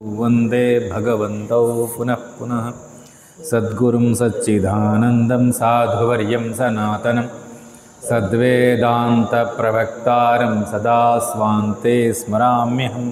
वंदे भगवन्तौ पुनः पुनः सद्गुरुं सच्चिदानन्दं साधुवर्यं सनातनं सद्वेदान्तप्रवक्तारं सदा स्वान्ते स्मराम्यहम्।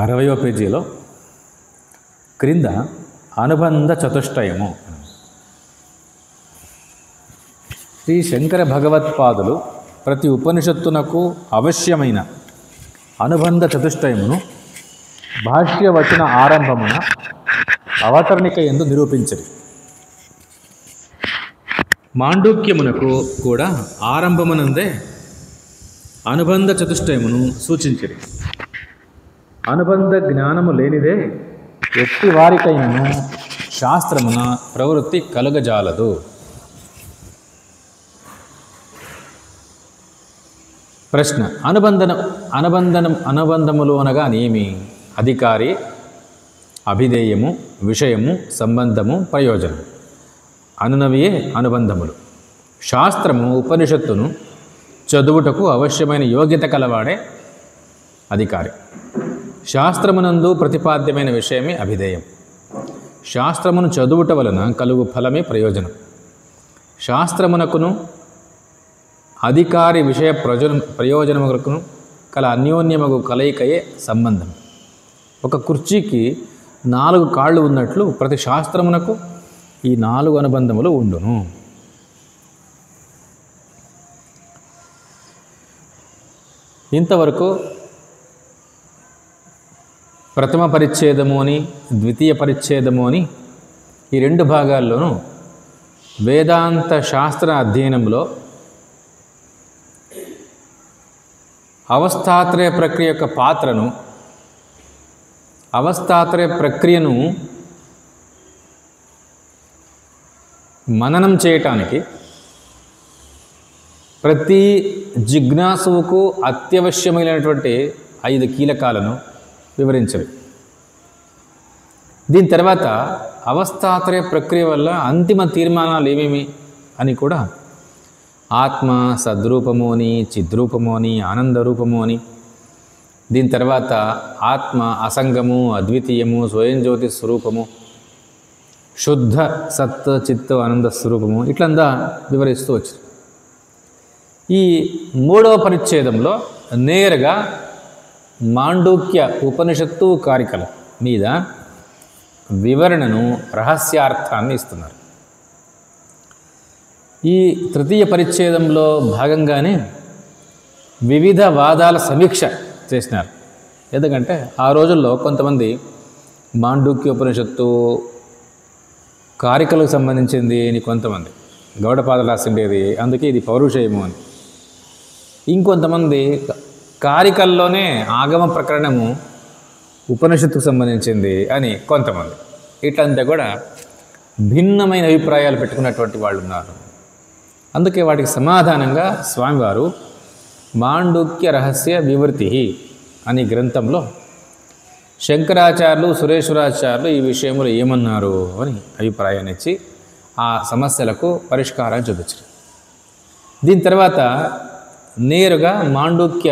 అరవయో పేజీలో క్రింద అనుబంధ చతుష్టయము. శ్రీ శంకర భగవత్పాదులు ప్రతి ఉపనిషత్తునకు అవశ్యమైన అనుబంధ చతుష్టయమును భాష్యవచన ఆరంభమున అవతరణిక యందు నిరూపించరు. మాండూక్యమునకు కూడా ఆరంభమునందే అనుబంధ చతుష్టయమును సూచించరు. అనుబంధ జ్ఞానము లేనిదే ఎట్టి వారికైనను శాస్త్రమున ప్రవృత్తి కలుగజాలదు. ప్రశ్న: అనుబంధములు అనగా నేమి? అధికారి, అభిధేయము, విషయము, సంబంధము, ప్రయోజనం అనునవియే అనుబంధములు. శాస్త్రము ఉపనిషత్తును చదువుటకు అవశ్యమైన యోగ్యత కలవాడే అధికారి. శాస్త్రమునందు ప్రతిపాద్యమైన విషయమే అభిధేయం. శాస్త్రమును చదువుట వలన కలుగు ఫలమే ప్రయోజనం. శాస్త్రమునకును అధికారి విషయ ప్రయోజనమునకును కల అన్యోన్యమగు కలయికయే సంబంధం. ఒక కుర్చీకి 4 కాళ్ళు ఉన్నట్లు ప్రతి శాస్త్రమునకు ఈ 4 అనుబంధములు ఉండును. ఇంతవరకు ప్రథమ పరిచ్ఛేదము అని, ద్వితీయ పరిచ్ఛేదము అని ఈ 2 భాగాల్లోనూ వేదాంత శాస్త్ర అధ్యయనంలో అవస్థాత్రయ ప్రక్రియ యొక్క పాత్రను, అవస్థాత్రయ ప్రక్రియను మననం చేయటానికి ప్రతి జిజ్ఞాసువుకు అత్యవశ్యమైనటువంటి 5 కీలకాలను వివరించరు. దీని తర్వాత అవస్థాత్రయ ప్రక్రియ వల్ల అంతిమ తీర్మానాలు ఏమేమి అని కూడా ఆత్మ సద్రూపము అని, చిద్రూపము అని, ఆనందరూపము అని, దీని తర్వాత ఆత్మ అసంగము, అద్వితీయము, స్వయం జ్యోతి స్వరూపము, శుద్ధ సత్ చిత్ ఆనంద స్వరూపము, ఇట్లంతా వివరిస్తూ వచ్చారు. ఈ 3వ పరిచ్ఛేదంలో నేరుగా మాండూక్య ఉపనిషత్తు కారికల మీద వివరణను, రహస్యార్థాన్ని ఇస్తున్నారు. ఈ తృతీయ పరిచ్ఛేదంలో భాగంగానే వివిధ వాదాల సమీక్ష చేసినారు. ఎందుకంటే ఆ రోజుల్లో కొంతమంది మాండూక్య ఉపనిషత్తు కారికలకు సంబంధించింది అని కొంతమంది గౌడపాదలు రాసిండేది, అందుకే ఇది పౌరుషేయము అని. ఇంకొంతమంది కారికల్లోనే ఆగమ ప్రకరణము ఉపనిషత్తుకు సంబంధించింది అని కొంతమంది. ఇట్లంతా కూడా భిన్నమైన అభిప్రాయాలు పెట్టుకున్నటువంటి వాళ్ళు ఉన్నారు. అందుకే వాటికి సమాధానంగా స్వామివారు మాండూక్య రహస్య వివృతి అనే గ్రంథంలో శంకరాచార్యులు, సురేశ్వరాచార్యులు ఈ విషయంలో ఏమన్నారు అని అభిప్రాయాన్ని ఇచ్చి ఆ సమస్యలకు పరిష్కారం చూపించారు. దీని తర్వాత నేరుగా మాండూక్య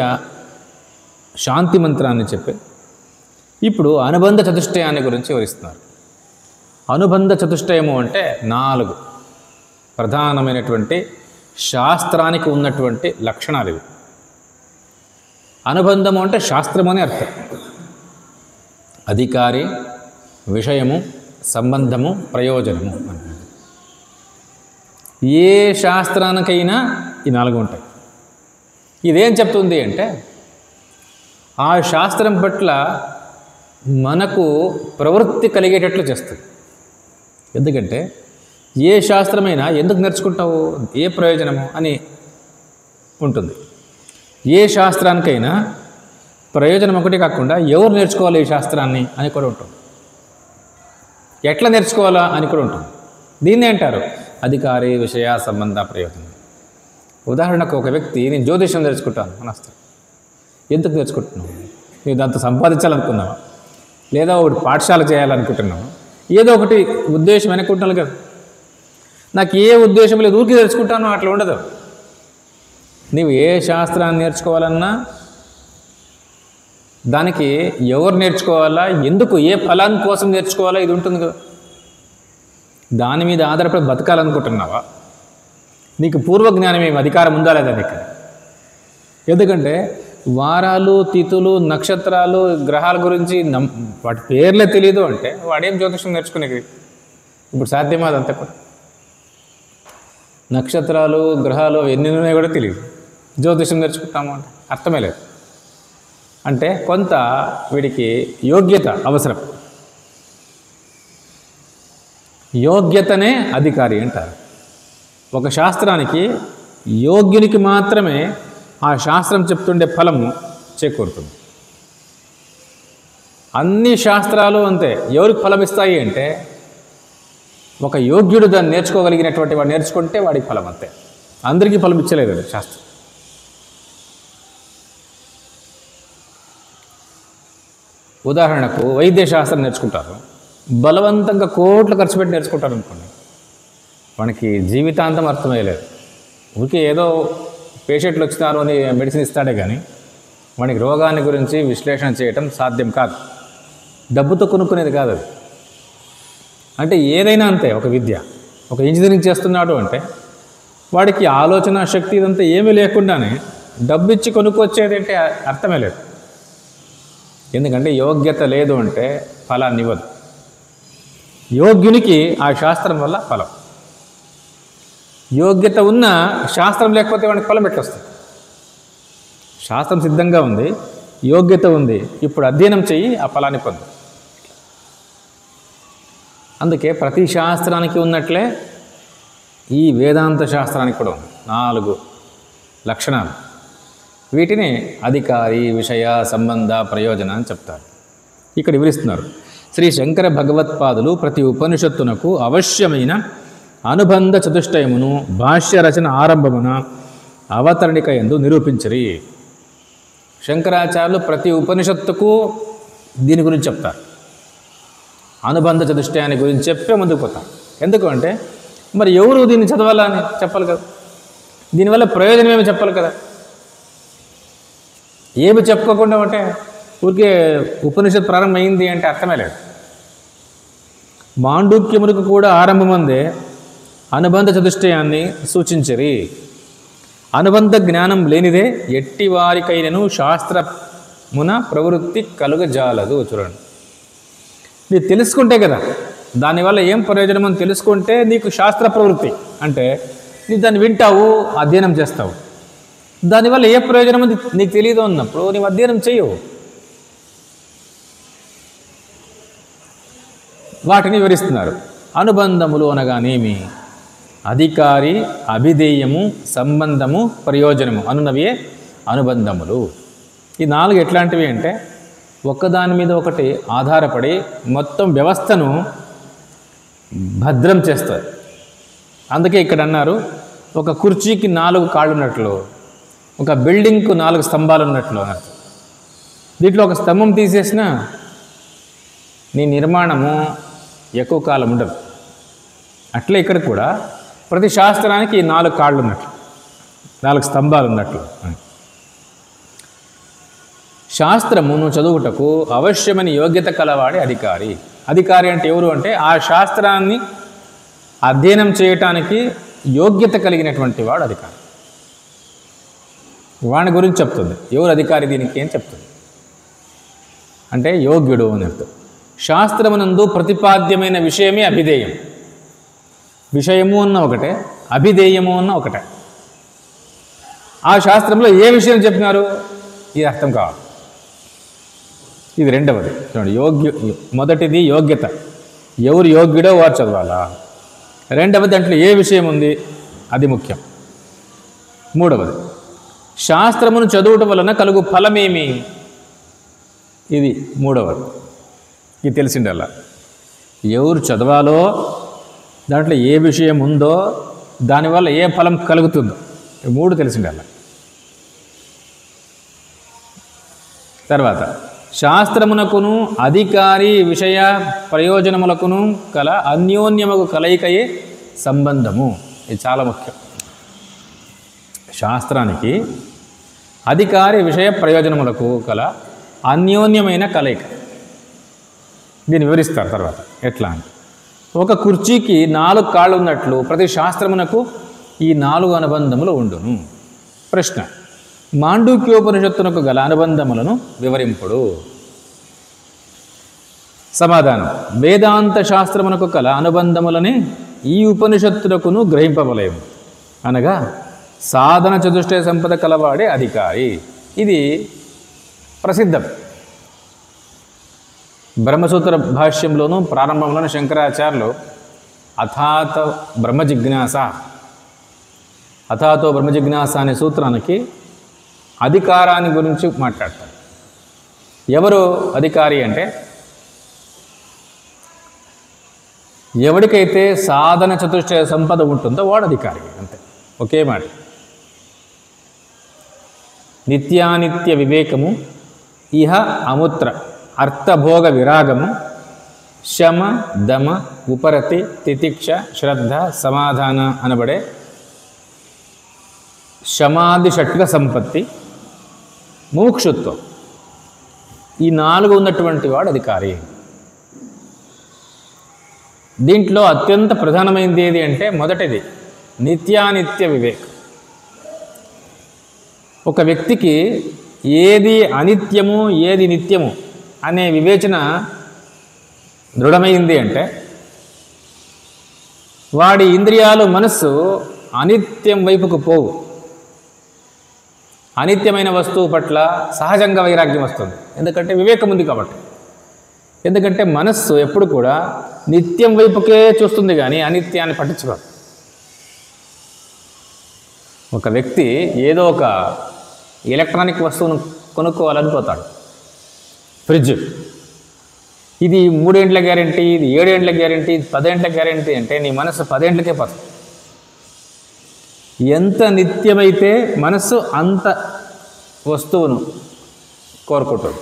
శాంతి మంత్రాన్ని చెప్పి ఇప్పుడు అనుబంధ చతుష్టయాన్ని గురించి వివరిస్తున్నారు. అనుబంధ చతుష్టయము అంటే 4 ప్రధానమైనటువంటి శాస్త్రానికి ఉన్నటువంటి లక్షణాలు ఇవి. అనుబంధము అంటే శాస్త్రము అని అర్థం. అధికారి, విషయము, సంబంధము, ప్రయోజనము అంటారు. ఏ శాస్త్రానికైనా ఈ 4 ఉంటాయి. ఇదేం చెప్తుంది అంటే ఆ శాస్త్రం పట్ల మనకు ప్రవృత్తి కలిగేటట్లు చేస్తుంది. ఎందుకంటే ఏ శాస్త్రమైనా ఎందుకు నేర్చుకుంటావు, ఏ ప్రయోజనము అని ఉంటుంది. ఏ శాస్త్రానికైనా ప్రయోజనం ఒకటి కాకుండా ఎవరు నేర్చుకోవాలి ఈ శాస్త్రాన్ని అని కూడా ఉంటుంది. ఎట్లా నేర్చుకోవాలా అని కూడా ఉంటుంది. దీన్నే అంటారు అధికారి, విషయ, సంబంధ, ప్రయోజనం. ఉదాహరణకు ఒక వ్యక్తి నేను జ్యోతిష్యం తెలుసుకుంటాను అని వస్తాడు. ఎందుకు నేర్చుకుంటున్నావు? నువ్వు దాంతో సంపాదించాలనుకున్నావా, లేదా ఒకటి పాఠశాల చేయాలనుకుంటున్నావా? ఏదో ఒకటి ఉద్దేశం అనుకుంటున్నాను కదా. నాకు ఏ ఉద్దేశం లేదు, ఊరికి నేర్చుకుంటాను, అట్లా ఉండదు. నీవు ఏ శాస్త్రాన్ని నేర్చుకోవాలన్నా దానికి ఎవరు నేర్చుకోవాలా, ఎందుకు, ఏ ఫలాన్ని కోసం నేర్చుకోవాలా, ఇది ఉంటుంది కదా. దాని మీద ఆధారపడి బతకాలనుకుంటున్నావా? నీకు పూర్వజ్ఞానం ఏమి అధికారం ఉందా లేదా నీకు? ఎందుకంటే వారాలు, తిథులు, నక్షత్రాలు, గ్రహాల గురించి వాటి పేర్లే తెలియదు అంటే వాడేం జ్యోతిషం నేర్చుకునేది? ఇప్పుడు సాధ్యమా అదంతా కూడా? నక్షత్రాలు, గ్రహాలు ఎన్ని ఉన్నాయో కూడా తెలియదు, జ్యోతిషం నేర్చుకుంటాము అంటే అర్థమే లేదు. అంటే కొంత వీడికి యోగ్యత అవసరం. యోగ్యతనే అధికారి అంటారు. ఒక శాస్త్రానికి యోగ్యునికి మాత్రమే ఆ శాస్త్రం చెప్తుండే ఫలము చేకూరుతుంది. అన్ని శాస్త్రాలు అంతే. ఎవరికి ఫలం ఇస్తాయి అంటే ఒక యోగ్యుడు దాన్ని నేర్చుకోగలిగినటువంటి వాడు నేర్చుకుంటే వాడికి ఫలం అంతే. అందరికీ ఫలం ఇచ్చలేదు అది శాస్త్రం. ఉదాహరణకు వైద్య శాస్త్రం నేర్చుకుంటారు, బలవంతంగా కోట్లు ఖర్చు పెట్టి నేర్చుకుంటారు అనుకోండి, వానికి జీవితాంతం అర్థమయ్యలేదు. ఊరికే ఏదో పేషెంట్లు వచ్చినారు అని మెడిసిన్ ఇస్తాడే కానీ వానికి రోగాన్ని గురించి విశ్లేషణ చేయటం సాధ్యం కాదు. డబ్బుతో కొనుక్కునేది కాదు అది. అంటే ఏదైనా అంతే. ఒక విద్య, ఒక ఇంజనీరింగ్ చేస్తున్నాడు అంటే వాడికి ఆలోచన శక్తి ఇదంతా ఏమీ లేకుండానే డబ్బు ఇచ్చి కొనుక్కొచ్చేది అంటే అర్థమే లేదు. ఎందుకంటే యోగ్యత లేదు అంటే ఫలాన్ని ఇవ్వదు. యోగ్యునికి ఆ శాస్త్రం వల్ల ఫలం. యోగ్యత ఉన్న శాస్త్రం లేకపోతే వాడికి ఫలం ఎట్లొస్తుంది? శాస్త్రం సిద్ధంగా ఉంది, యోగ్యత ఉంది, ఇప్పుడు అధ్యయనం చెయ్యి, ఆ ఫలాన్ని పొందు. అందుకే ప్రతి శాస్త్రానికి ఉన్నట్లే ఈ వేదాంత శాస్త్రానికి కూడా ఉంది 4 లక్షణాలు. వీటిని అధికారి, విషయ, సంబంధ, ప్రయోజన అని చెప్తారు. ఇక్కడ వివరిస్తున్నారు. శ్రీ శంకర భగవత్పాదులు ప్రతి ఉపనిషత్తునకు అవశ్యమైన అనుబంధ చతుష్టయమును భాష్య రచన ఆరంభమున అవతరణిక యందు నిరూపించరి. శంకరాచార్యులు ప్రతి ఉపనిషత్తుకు దీని గురించి చెప్తారు. అనుబంధ చతుష్టయాన్ని గురించి చెప్పే ముందుకు పోతారు. ఎందుకు అంటే మరి ఎవరు దీన్ని చదవాలని చెప్పాలి కదా, దీనివల్ల ప్రయోజనం ఏమి చెప్పాలి కదా. ఏమి చెప్పుకోకుండా అంటే ఊరికే ఉపనిషత్ ప్రారంభమైంది అంటే అర్థమే లేదు. మాండూక్యములకు కూడా ఆరంభమందే అనుబంధ చతుష్టయాన్ని సూచించరి. అనుబంధ జ్ఞానం లేనిదే ఎట్టి వారికైనను శాస్త్రమున ప్రవృత్తి కలుగజాలదు. చూడండి, నీకు తెలుసుకుంటే కదా దానివల్ల ఏం ప్రయోజనం అని తెలుసుకుంటే నీకు శాస్త్ర ప్రవృత్తి అంటే నీ దాన్ని వింటావు, అధ్యయనం చేస్తావు. దానివల్ల ఏ ప్రయోజనం అని నీకు తెలియదు అన్నప్పుడు నీవు అధ్యయనం చేయవు. వాటిని వివరిస్తున్నారు. అనుబంధములు అనగానేమి? అధికారి, అభిధేయము, సంబంధము, ప్రయోజనము అనున్నవే అనుబంధములు. ఈ 4 ఎట్లాంటివి అంటే ఒక్కదాని మీద ఒకటి ఆధారపడి మొత్తం వ్యవస్థను భద్రం చేస్తారు. అందుకే ఇక్కడ అన్నారు, ఒక కుర్చీకి 4 కాళ్ళు ఉన్నట్లు, ఒక బిల్డింగ్కు 4 స్తంభాలు ఉన్నట్లు అన్నారు. దీంట్లో ఒక స్తంభం తీసేసినా నీ నిర్మాణము ఎక్కువ కాలం ఉండదు. అట్లే ఇక్కడ కూడా ప్రతి శాస్త్రానికి 4 కాళ్ళు ఉన్నట్లు, 4 స్తంభాలు ఉన్నట్లు. శాస్త్రమును చదువుటకు అవశ్యమైన యోగ్యత కలవాడే అధికారి. అధికారి అంటే ఎవరు అంటే ఆ శాస్త్రాన్ని అధ్యయనం చేయటానికి యోగ్యత కలిగినటువంటి వాడు అధికారి. వాని గురించి చెప్తుంది. ఎవరు అధికారి దీనికి అని చెప్తుంది అంటే యోగ్యుడు అని అర్థం. శాస్త్రమునందు ప్రతిపాద్యమైన విషయమే అభిధేయం. విషయము అన్న ఒకటే, అభిధేయము అన్న ఒకటే. ఆ శాస్త్రంలో ఏ విషయం చెప్పినారు ఇది అర్థం కావాలి. ఇది రెండవది. చూడండి, మొదటిది యోగ్యత, ఎవరు యోగ్యుడో వారు చదవాలా. రెండవది దాంట్లో ఏ విషయం ఉంది అది ముఖ్యం. మూడవది శాస్త్రమును చదువుట వలన కలుగు ఫలమేమి, ఇది మూడవది. ఇది తెలిసిండల్లా. ఎవరు చదవాలో, దాంట్లో ఏ విషయం ఉందో, దానివల్ల ఏ ఫలం కలుగుతుందో, 3 తెలిసిండల్లా. తర్వాత శాస్త్రమునకును అధికారి విషయ ప్రయోజనములకును కల అన్యోన్యముకు కలయికయే సంబంధము. ఇది చాలా ముఖ్యం. శాస్త్రానికి అధికారి విషయ ప్రయోజనములకు కల అన్యోన్యమైన కలయిక. దీన్ని వివరిస్తారు తర్వాత. ఎట్లా అంటే, ఒక కుర్చీకి 4 కాళ్ళు ఉన్నట్లు ప్రతి శాస్త్రమునకు ఈ 4 అనుబంధములు ఉండును. ప్రశ్న: మాండూక్యోపనిషత్తునకు గల అనుబంధములను వివరింపుడు. సమాధానం: వేదాంత శాస్త్రమునకు కల అనుబంధములని ఈ ఉపనిషత్తునకును గ్రహింపవలేము. అనగా సాధన చతుష్టయ సంపద కలవాడే అధికారి. ఇది ప్రసిద్ధం. బ్రహ్మసూత్ర భాష్యంలోనూ ప్రారంభంలోని శంకరాచార్యులు అథాతో బ్రహ్మజిజ్ఞాస అనే సూత్రానికి అధికారాన్ని గురించి మాట్లాడతారు. ఎవరు అధికారి అంటే, ఎవరికైతే సాధన చతుష్టయ సంపద ఉంటుందో వాడు అధికారి. అంతే, ఒకే మాట. నిత్యానిత్య వివేకము, ఇహ అముత్ర అర్థభోగ విరాగము, శమ దమ ఉపరతి తితిక్ష శ్రద్ధ సమాధాన అనబడే శమాది షట్క సంపత్తి, ముముక్షుత్వం, ఈ 4 ఉన్నటువంటి వాడు అధికారి. దీంట్లో అత్యంత ప్రధానమైనది ఏది అంటే, మొదటిది నిత్యానిత్య వివేకం. ఒక వ్యక్తికి ఏది అనిత్యము ఏది నిత్యము అనే వివేచన దృఢమైంది అంటే, వాడి ఇంద్రియాలు మనస్సు అనిత్యం వైపుకు పోవు. అనిత్యమైన వస్తువు పట్ల సహజంగా వైరాగ్యం వస్తుంది. ఎందుకంటే వివేకం ఉంది కాబట్టి. ఎందుకంటే మనస్సు ఎప్పుడు కూడా నిత్యం వైపుకే చూస్తుంది కానీ అనిత్యాన్ని పట్టించుకోదు. ఒక వ్యక్తి ఏదో ఒక ఎలక్ట్రానిక్ వస్తువును కొనుక్కోవాలనుకోతాడు. ఫ్రిడ్జ్, ఇది 3 ఏండ్ల గ్యారెంటీ, ఇది 7 ఏండ్ల గ్యారెంటీ, ఇది 10 ఏండ్ల గ్యారెంటీ అంటే నీ మనస్సు 10 ఏండ్లకే పోతుంది. ఎంత నిత్యమైతే మనస్సు అంత వస్తువును కోరుకుంటుంది.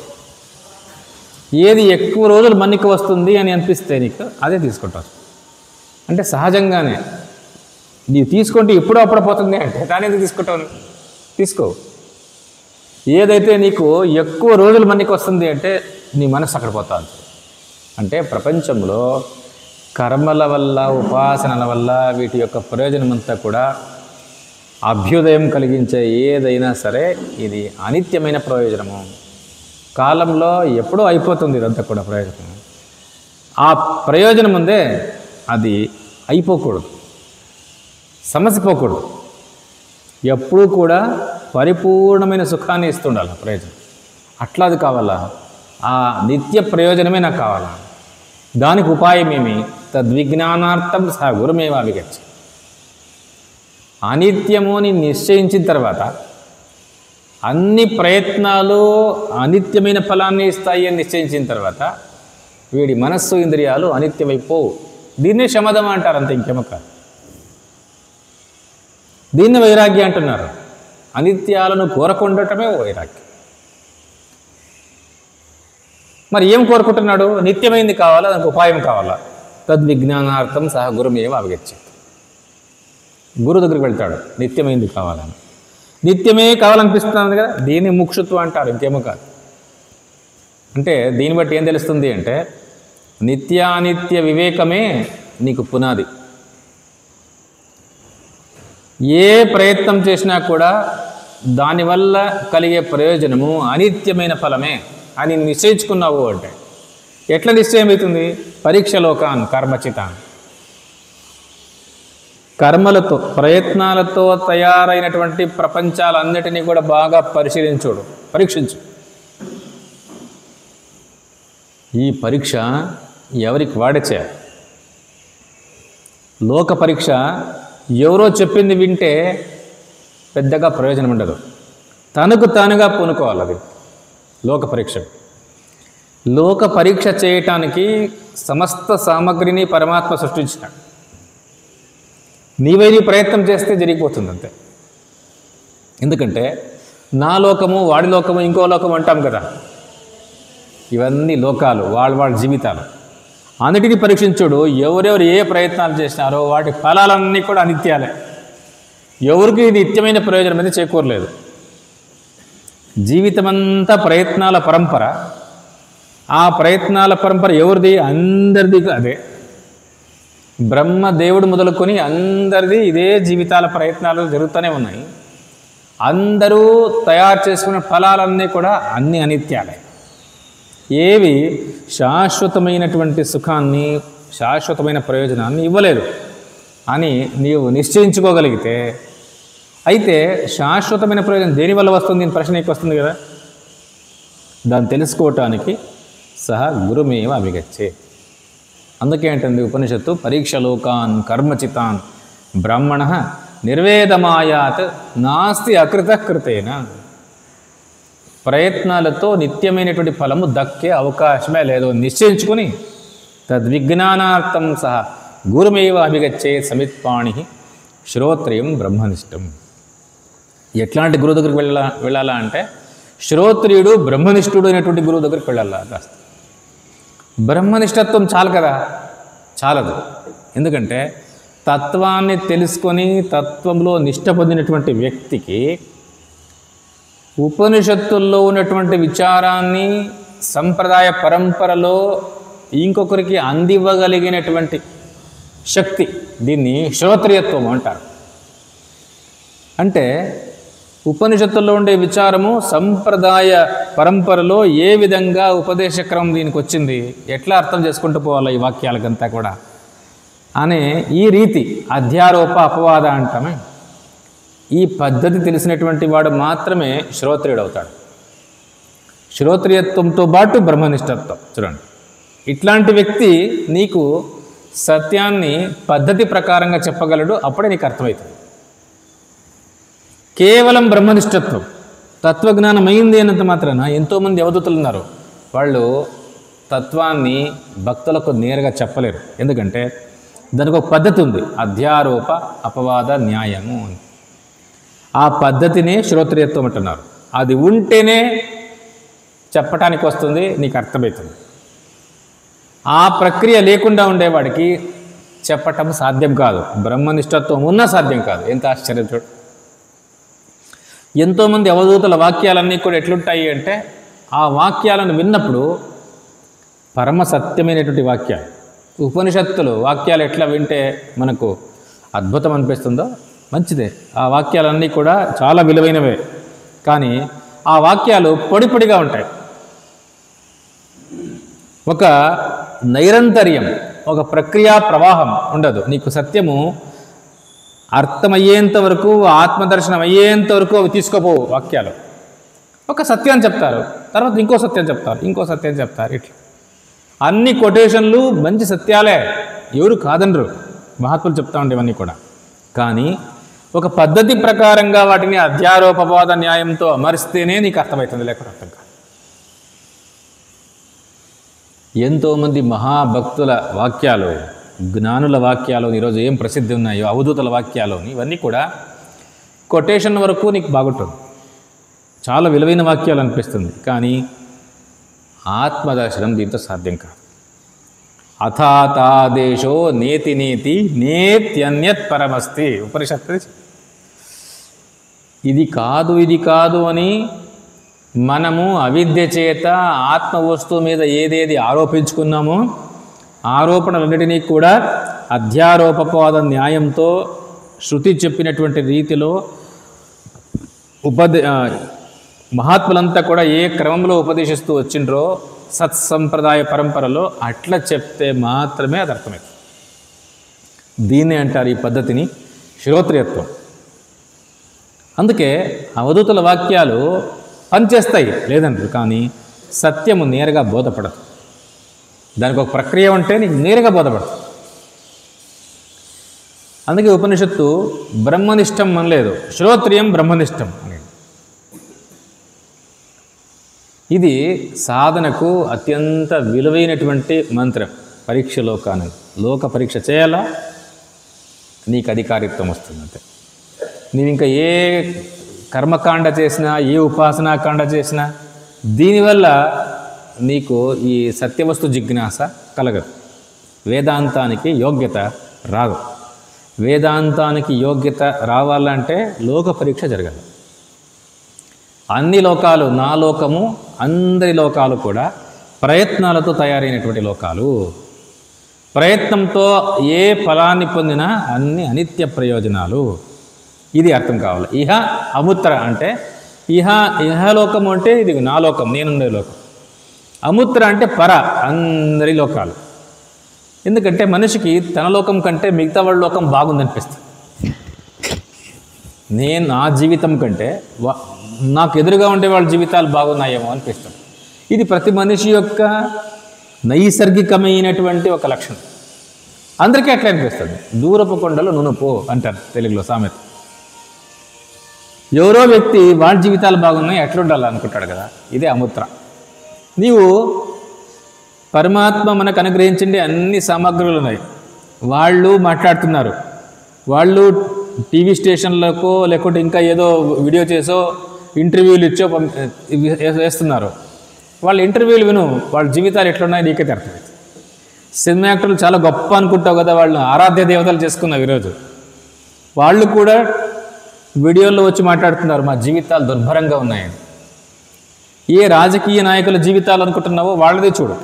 ఏది ఎక్కువ రోజులు మన్నిక వస్తుంది అని అనిపిస్తే నీకు అదే తీసుకుంటావు. అంటే సహజంగానే నీవు తీసుకుంటే ఇప్పుడు అప్పుడు పోతుంది అంటే దాని ఎందుకు తీసుకుంటావు? తీసుకో. ఏదైతే నీకు ఎక్కువ రోజులు మన్నిక వస్తుంది అంటే నీ మనస్సు అక్కడ పోతుంది. అంటే ప్రపంచంలో కర్మల వల్ల ఉపాసనల వల్ల వీటి యొక్క ప్రయోజనం అంతా కూడా అభ్యుదయం కలిగించే ఏదైనా సరే ఇది అనిత్యమైన ప్రయోజనము. కాలంలో ఎప్పుడో అయిపోతుంది ఇదంతా కూడా ప్రయోజనం. ఆ ప్రయోజనం ఉందే అది అయిపోకూడదు, సమసిపోకూడదు. ఎప్పుడూ కూడా పరిపూర్ణమైన సుఖాన్ని ఇస్తుండాలి ప్రయోజనం. అట్లా అది కావాలా? ఆ నిత్య ప్రయోజనమే నాకు కావాలా? దానికి ఉపాయం ఏమి? తద్విజ్ఞానార్థం సహ గురుమేవ అవిగచ్చ. అనిత్యము అని నిశ్చయించిన తర్వాత అన్ని ప్రయత్నాలు అనిత్యమైన ఫలాన్ని ఇస్తాయి అని నిశ్చయించిన తర్వాత వీడి మనస్సు ఇంద్రియాలు అనిత్యమైపోవు. దీన్నే శమదం అంటారు, అంతే, ఇంకేమో కాదు. దీన్ని వైరాగ్యం అంటున్నారు. అనిత్యాలను కోరకుండటమే వైరాగ్యం. మరి ఏం కోరుకుంటున్నాడు? నిత్యమైంది కావాలా, దానికి ఉపాయం కావాలా? తద్విజ్ఞానార్థం సహ గురుమేవ అవగచ్చేత్. గురువు దగ్గరికి వెళ్తాడు, నిత్యమైంది కావాలని. నిత్యమే కావాలనిపిస్తుంది కదా, దీన్ని ముక్షుత్వం అంటారు, ఇంకేమో కాదు. అంటే దీన్ని బట్టి ఏం తెలుస్తుంది అంటే, నిత్యానిత్య వివేకమే నీకు పునాది. ఏ ప్రయత్నం చేసినా కూడా దానివల్ల కలిగే ప్రయోజనము అనిత్యమైన ఫలమే అని నిశ్చయించుకున్నావు అంటే ఎట్లా నిశ్చయం అవుతుంది? పరీక్షలోకాన్ కర్మచితాన్. కర్మలతో ప్రయత్నాలతో తయారైనటువంటి ప్రపంచాలన్నిటినీ కూడా బాగా పరీక్షించు. ఈ పరీక్ష ఎవరికి వాడే చేయాలి. లోక పరీక్ష ఎవరో చెప్పింది వింటే పెద్దగా ప్రయోజనం ఉండదు. తనకు తానుగా పూనుకోవాలి. అది లోక పరీక్ష. లోక పరీక్ష చేయటానికి సమస్త సామగ్రిని పరమాత్మ సృష్టించినాడు. నీవై నీ ప్రయత్నం చేస్తే జరిగిపోతుంది అంతే. ఎందుకంటే నా లోకము వాడి లోకము ఇంకో లోకము అంటాం కదా. ఇవన్నీ లోకాలు, వాళ్ళ జీవితాలు. అన్నిటినీ పరీక్షించుడు. ఎవరెవరు ఏ ప్రయత్నాలు చేసినారో వాటి ఫలాలన్నీ కూడా అనిత్యాలే. ఎవరికి నిత్యమైన ప్రయోజనం అనేది చేకూరలేదు. జీవితమంతా ప్రయత్నాల పరంపర. ఆ ప్రయత్నాల పరంపర ఎవరిది? అందరిది అదే. బ్రహ్మదేవుడు మొదలుకొని అందరిది ఇదే జీవితాల ప్రయత్నాలు జరుగుతూనే ఉన్నాయి. అందరూ తయారు చేసుకున్న ఫలాలన్నీ కూడా అన్ని అనిత్యాలే. ఏవి శాశ్వతమైనటువంటి సుఖాన్ని, శాశ్వతమైన ప్రయోజనాన్ని ఇవ్వలేదు అని నీవు నిశ్చయించుకోగలిగితే, అయితే శాశ్వతమైన ప్రయోజనం దేనివల్ల వస్తుంది అని ప్రశ్న ఎక్కువ వస్తుంది కదా. దాన్ని తెలుసుకోవటానికి సహా గురుమేవ అభిగచ్చే. అందుకే అంటుంది ఉపనిషత్తు, పరీక్షలోకాన్ కర్మచితాన్ బ్రాహ్మణ నిర్వేదమాయాత్ నాస్తి అకృత కృతేన. ప్రయత్నాలతో నిత్యమైనటువంటి ఫలము దక్కే అవకాశమే లేదు నిశ్చయించుకుని తద్విజ్ఞానార్థం సహా గురుమేవ అభిగచ్చే సమిత్పాణి శ్రోత్రియం బ్రహ్మనిష్టం. ఎట్లాంటి గురువు దగ్గరికి వెళ్ళాలా అంటే శ్రోత్రియుడు బ్రహ్మనిష్ఠుడు అయినటువంటి గురువు దగ్గరికి వెళ్ళాలా. కాస్త బ్రహ్మనిష్టత్వం చాలు కదా, చాలదు. ఎందుకంటే తత్వాన్ని తెలుసుకొని తత్వంలో నిష్ట పొందినటువంటి వ్యక్తికి ఉపనిషత్తుల్లో ఉన్నటువంటి విచారాన్ని సంప్రదాయ పరంపరలో ఇంకొకరికి అందివ్వగలిగినటువంటి శక్తి, దీన్ని శ్రోత్రియత్వం అంటారు. అంటే ఉపనిషత్తుల్లో ఉండే విచారము సంప్రదాయ పరంపరలో ఏ విధంగా ఉపదేశక్రమం దీనికి వచ్చింది, ఎట్లా అర్థం చేసుకుంటూ పోవాలి ఈ వాక్యాలకంతా కూడా అనే ఈ రీతి అధ్యారోప అపవాద అంటామే. ఈ పద్ధతి తెలిసినటువంటి వాడు మాత్రమే శ్రోత్రియుడు అవుతాడు. శ్రోత్రియత్వంతో పాటు బ్రహ్మనిష్టత్వం. చూడండి, ఇట్లాంటి వ్యక్తి నీకు సత్యాన్ని పద్ధతి ప్రకారంగా చెప్పగలడు. అప్పుడే నీకు అర్థమవుతుంది. కేవలం బ్రహ్మనిష్టత్వం, తత్వజ్ఞానం అయింది అన్నంత మాత్రాన ఎంతోమంది అవధూతులు ఉన్నారు. వాళ్ళు తత్వాన్ని భక్తులకు నేరుగా చెప్పలేరు. ఎందుకంటే దానికి ఒక పద్ధతి ఉంది, అధ్యారోప అపవాద న్యాయము అని. ఆ పద్ధతినే శ్రోత్రియత్వం అంటున్నారు. అది ఉంటేనే చెప్పటానికి వస్తుంది, నీకు అర్థమవుతుంది. ఆ ప్రక్రియ లేకుండా ఉండేవాడికి చెప్పటం సాధ్యం కాదు. బ్రహ్మనిష్టత్వం ఉన్నా సాధ్యం కాదు. ఎంత ఆశ్చర్యం చూడు. ఎంతోమంది అవధూతుల వాక్యాలన్నీ కూడా ఎట్లుంటాయి అంటే, ఆ వాక్యాలను విన్నప్పుడు పరమ సత్యమైనటువంటి వాక్యాలు, ఉపనిషత్తులు వాక్యాలు ఎట్లా వింటే మనకు అద్భుతం అనిపిస్తుందో మంచిదే. ఆ వాక్యాలన్నీ కూడా చాలా విలువైనవే. కానీ ఆ వాక్యాలు పొడి పొడిగా ఉంటాయి. ఒక నైరంతర్యం, ఒక ప్రక్రియా ప్రవాహం ఉండదు. నీకు సత్యము అర్థమయ్యేంత వరకు, ఆత్మదర్శనం అయ్యేంత వరకు అవి తీసుకోపోవు వాక్యాలు. ఒక సత్యాన్ని చెప్తారు, తర్వాత ఇంకో సత్యం చెప్తారు, ఇంకో సత్యం చెప్తారు. ఇట్లా అన్ని కొటేషన్లు మంచి సత్యాలే, ఎవరు కాదనరు, మహాత్ములు చెప్తా ఉండే ఇవన్నీ కూడా. కానీ ఒక పద్ధతి ప్రకారంగా వాటిని అధ్యారోపవాద న్యాయంతో అమరిస్తేనే నీకు అర్థమవుతుంది, లేకపోతే అర్థం కాదు. ఎంతోమంది మహాభక్తుల వాక్యాలు, జ్ఞానుల వాక్యాలు ఈరోజు ఏం ప్రసిద్ధి ఉన్నాయో, అవధూతుల వాక్యాలు, ఇవన్నీ కూడా కొటేషన్ వరకు నీకు బాగుంటుంది, చాలా విలువైన వాక్యాలు అనిపిస్తుంది. కానీ ఆత్మదర్శనం దీంతో సాధ్యం కాదు. అథాతాదేశో నేతి నేతి నేత్యన్యత్ పరమస్తి. ఉపనిషత్తు ఇది కాదు ఇది కాదు అని మనము అవిద్య చేత ఆత్మ వస్తువు మీద ఏదేది ఆరోపించుకున్నామో ఆరోపణలన్నిటినీ కూడా అధ్యారోపవాద న్యాయంతో శృతి చెప్పినటువంటి రీతిలో మహాత్ములంతా కూడా ఏ క్రమంలో ఉపదేశిస్తూ వచ్చిండ్రో సత్సంప్రదాయ పరంపరలో అట్లా చెప్తే మాత్రమే అది అర్థమవుతుంది. దీన్నే అంటారు ఈ పద్ధతిని శ్రోత్రియత్వం. అందుకే అవధూతుల వాక్యాలు పనిచేస్తాయి లేదంటారు, కానీ సత్యము నేరుగా బోధపడదు. దానికి ఒక ప్రక్రియ ఉంటే నీకు నేరుగా బోధపడదు. అందుకే ఉపనిషత్తు బ్రహ్మనిష్టం అనలేదు, శ్రోత్రియం బ్రహ్మనిష్టం అనేది. ఇది సాధనకు అత్యంత విలువైనటువంటి మంత్రం. పరీక్షలో కానీ లోక పరీక్ష చేయాలా, నీకు అధికారిత్వం వస్తుంది అంతే. నీవు ఇంకా ఏ కర్మకాండ చేసినా, ఏ ఉపాసనాకాండ చేసినా దీనివల్ల నీకు ఈ సత్యవస్తు జిజ్ఞాస కలగదు, వేదాంతానికి యోగ్యత రాదు. వేదాంతానికి యోగ్యత రావాలంటే లోక పరీక్ష జరగాలి. అన్ని లోకాలు, నా లోకము, అందరి లోకాలు కూడా ప్రయత్నాలతో తయారైనటువంటి లోకాలు. ప్రయత్నంతో ఏ ఫలాన్ని పొందినా అన్ని అనిత్య ప్రయోజనాలు. ఇది అర్థం కావాలి. ఇహ అముత్ర అంటే ఇహలోకం అంటే ఇది నా లోకం, నేనుండే లోకం. అముత్ర అంటే పర, అందరి లోకాలు. ఎందుకంటే మనిషికి తన లోకం కంటే మిగతా వాళ్ళ లోకం బాగుందనిపిస్తుంది. నేను నా జీవితం కంటే నాకు ఎదురుగా ఉండే వాళ్ళ జీవితాలు బాగున్నాయేమో అనిపిస్తుంది. ఇది ప్రతి మనిషి యొక్క నైసర్గికమైనటువంటి ఒక లక్షణం. అందరికీ అట్లా అనిపిస్తుంది. దూరపు కొండలు నునుపు అంటారు తెలుగులో సామెత. ఎవరో వ్యక్తి వాళ్ళ జీవితాలు బాగున్నాయి, ఎట్లుండాలి అనుకుంటాడు కదా. ఇదే అముత్ర. నీవు పరమాత్మ మనకు అనుగ్రహించండి అన్ని సామగ్రులు ఉన్నాయి, వాళ్ళు మాట్లాడుతున్నారు, వాళ్ళు టీవీ స్టేషన్లకో లేకుంటే ఇంకా ఏదో వీడియో చేసో ఇంటర్వ్యూలు ఇచ్చో వేస్తున్నారు. వాళ్ళ ఇంటర్వ్యూలు విను, వాళ్ళ జీవితాలు ఎట్లున్నాయి నీకే అర్థం. సినిమా యాక్టర్లు చాలా గొప్ప అనుకుంటావు కదా, వాళ్ళు ఆరాధ్య దేవతలు చేసుకున్నారు. ఈరోజు వాళ్ళు కూడా వీడియోల్లో వచ్చి మాట్లాడుతున్నారు మా జీవితాలు దుర్భరంగా ఉన్నాయని. ఏ రాజకీయ నాయకుల జీవితాలు అనుకుంటున్నావో వాళ్ళదే చూడు.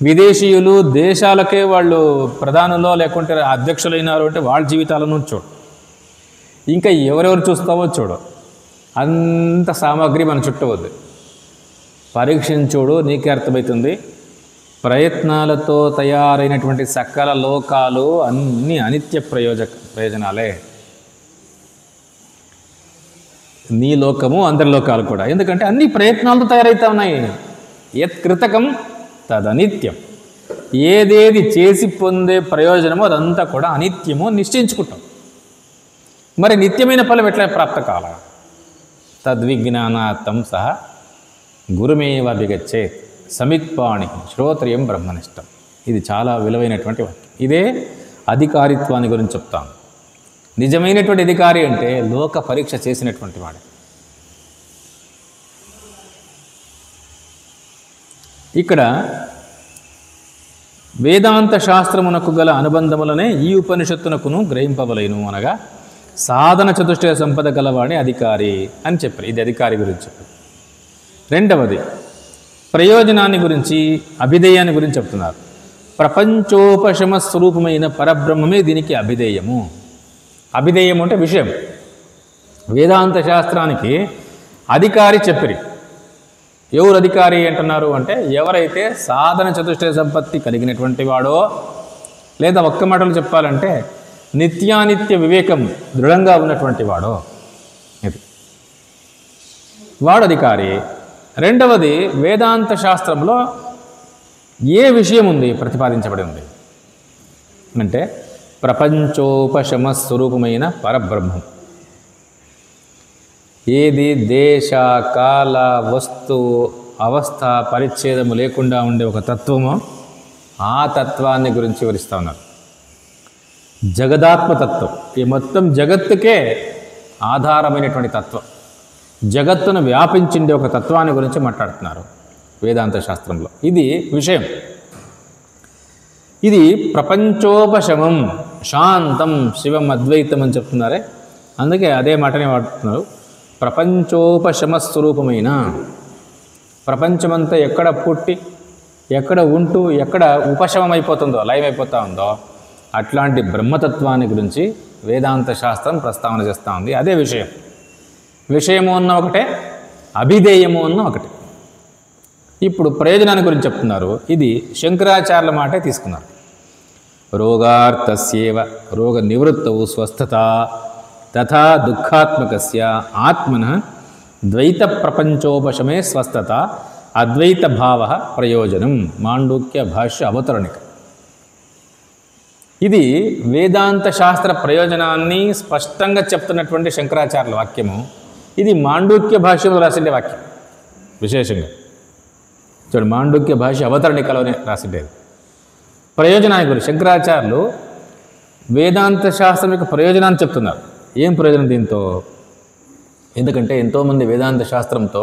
విదేశీయులు దేశాలకే వాళ్ళు ప్రధానులో లేకుంటే అధ్యక్షులైనారు అంటే వాళ్ళ జీవితాలను చూడు. ఇంకా ఎవరెవరు చూస్తావో చూడు. అంత సామాగ్రి మన చుట్టూ ఉంది. పరీక్షించుడు, నీకే అర్థమవుతుంది. ప్రయత్నాలతో తయారైనటువంటి సకల లోకాలు అన్ని అనిత్య ప్రయోజనాలే. నీ లోకము, అందరి లోకాలు కూడా. ఎందుకంటే అన్ని ప్రయత్నాలతో తయారవుతా ఉన్నాయి. యత్ కృతకం తదనిత్యం. ఏదేది చేసి పొందే ప్రయోజనమో అదంతా కూడా అనిత్యమో నిశ్చయించుకుంటాం. మరి నిత్యమైన ఫలం ఎట్లా ప్రాప్త కాల? తద్విజ్ఞానాత్తం సహ గురుమేవ అభిగచ్చేత్ సమిత్పాణి శ్రోత్రియం బ్రహ్మనిష్టం. ఇది చాలా విలువైనటువంటి వాక్యం. ఇదే అధికారిత్వాన్ని గురించి చెప్తాను. నిజమైనటువంటి అధికారి అంటే లోక పరీక్ష చేసినటువంటి వాడు. ఇక్కడ వేదాంత శాస్త్రమునకు గల అనుబంధములనే ఈ ఉపనిషత్తునకును గ్రహింపవలేను అనగా సాధన చతుష్టయ సంపద గలవాడే అధికారి అని చెప్పారు. ఇది అధికారి గురించి చెప్పారు. రెండవది ప్రయోజనాన్ని గురించి, అభిధేయాన్ని గురించి చెప్తున్నారు. ప్రపంచోపశమ స్వరూపమైన పరబ్రహ్మమే దీనికి అభిధేయము. అభిధేయం అంటే విషయం. వేదాంత శాస్త్రానికి అధికారి చెప్పిరి. ఎవరు అధికారి అంటున్నారు అంటే ఎవరైతే సాధన చతుష్టయ సంపత్తి కలిగినటువంటి వాడో, లేదా ఒక్క మాటలు చెప్పాలంటే నిత్యానిత్య వివేకం దృఢంగా ఉన్నటువంటి వాడో, ఇది వాడు అధికారి. రెండవది వేదాంత శాస్త్రంలో ఏ విషయం ఉంది ప్రతిపాదించబడి ఉంది అంటే ప్రపంచోపశమ స్వరూపమైన పరబ్రహ్మం. ఏది దేశ కాల వస్తు అవస్థ పరిచ్ఛేదము లేకుండా ఉండే ఒక తత్వమో ఆ తత్వాన్ని గురించి వివరిస్తూ ఉన్నారు. జగదాత్మతత్వం, ఈ మొత్తం జగత్తుకే ఆధారమైనటువంటి తత్వం, జగత్తును వ్యాపించిండే ఒక తత్వాన్ని గురించి మాట్లాడుతున్నారు వేదాంత శాస్త్రంలో. ఇది విషయం. ఇది ప్రపంచోపశమం, శాంతం, శివం, అద్వైతం అని చెప్తున్నారే, అందుకే అదే మాటనే వాడుతున్నారు. ప్రపంచోపశమ స్వరూపమైన, ప్రపంచమంతా ఎక్కడ పుట్టి ఎక్కడ ఉంటూ ఎక్కడ ఉపశమం అయిపోతుందో, లయమైపోతూ ఉందో అట్లాంటి బ్రహ్మతత్వాన్ని గురించి వేదాంత శాస్త్రం ప్రస్తావన చేస్తూ ఉంది. అదే విషయం. విషయము అన్న ఒకటే, అభిధేయము అన్న ఒకటే. ఇప్పుడు ప్రయోజనాన్ని గురించి చెప్తున్నారు. ఇది శంకరాచార్యుల మాటే తీసుకున్నారు. రోగార్థస్యేవ రోగ నివృత్తౌ స్వస్థత తథా దుఃఖాత్మకస్య ఆత్మన ద్వైత ప్రపంచోపశమే స్వస్థత అద్వైత భావ ప్రయోజనం. మాండూక్య భాష్య అవతరణిక. ఇది వేదాంత శాస్త్ర ప్రయోజనాన్ని స్పష్టంగా చెప్తున్నటువంటి శంకరాచార్యుల వాక్యము. ఇది మాండూక్య భాష్యంలో రాసిండే వాక్యం. విశేషంగా చూడండి, మాండూక్య భాష్య అవతరణికలోనే రాసిండేది. ప్రయోజనాన్ని గురించి శంకరాచార్యులు వేదాంత శాస్త్రం యొక్క ప్రయోజనాన్ని చెప్తున్నారు. ఏం ప్రయోజనం దీంతో? ఎందుకంటే ఎంతోమంది వేదాంత శాస్త్రంతో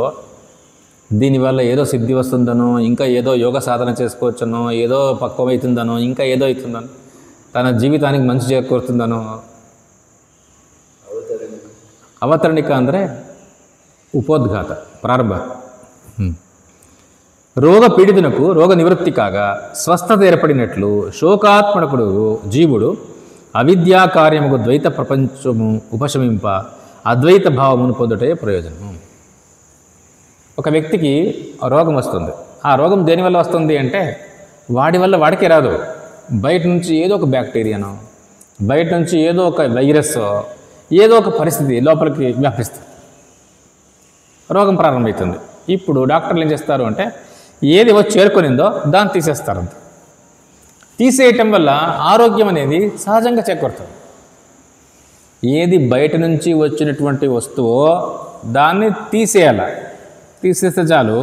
దీనివల్ల ఏదో సిద్ధి వస్తుందనో, ఇంకా ఏదో యోగ సాధన చేసుకోవచ్చనో, ఏదో పక్వమవుతుందనో, ఇంకా ఏదో అవుతుందనో, తన జీవితానికి మంచి చేకూరుతుందనో. ಅವತರಣಿಕ ಅಂದರೆ ಉಪೋದ್ಘಾತ ಪ್ರಾರಂಭ. రోగ పీడితునకు రోగ నివృత్తి కాగా స్వస్థత ఏర్పడినట్లు శోకాత్మకుడు జీవుడు అవిద్యా కార్యముకు ద్వైత ప్రపంచము ఉపశమింప అద్వైత భావమును పొందుటే ప్రయోజనము. ఒక వ్యక్తికి రోగం వస్తుంది. ఆ రోగం దేనివల్ల వస్తుంది అంటే వాడి వల్ల వాడికే రాదు. బయట నుంచి ఏదో ఒక బ్యాక్టీరియానో, బయట నుంచి ఏదో ఒక వైరస్, ఏదో ఒక పరిస్థితి లోపలికి వ్యాపిస్తుంది, రోగం ప్రారంభమవుతుంది. ఇప్పుడు డాక్టర్లు ఏం చేస్తారు అంటే ఏది వచ్చి చేరుకొనిందో దాన్ని తీసేస్తారు. తీసేయటం వల్ల ఆరోగ్యం అనేది సహజంగా చేకూరుతుంది. ఏది బయట నుంచి వచ్చినటువంటి వస్తువో దాన్ని తీసేయాలి. తీసేస్తే చాలు,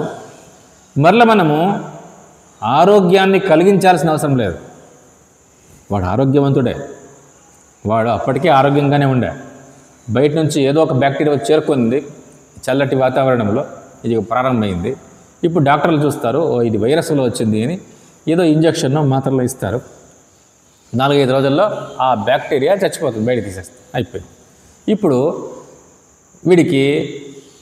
మరల మనము ఆరోగ్యాన్ని కలిగించాల్సిన అవసరం లేదు. వాడు ఆరోగ్యవంతుడే, వాడు అప్పటికే ఆరోగ్యంగానే ఉండే. బయట నుంచి ఏదో ఒక బ్యాక్టీరియా వచ్చి చేరుకుంది, చల్లటి వాతావరణంలో ఇది ప్రారంభమైంది. ఇప్పుడు డాక్టర్లు చూస్తారు, ఓ ఇది వైరస్లో వచ్చింది అని ఏదో ఇంజక్షన్ మాత్రలు ఇస్తారు. 4-5 రోజుల్లో ఆ బ్యాక్టీరియా చచ్చిపోతుంది, బయట తీసేస్తుంది, అయిపోయింది. ఇప్పుడు వీడికి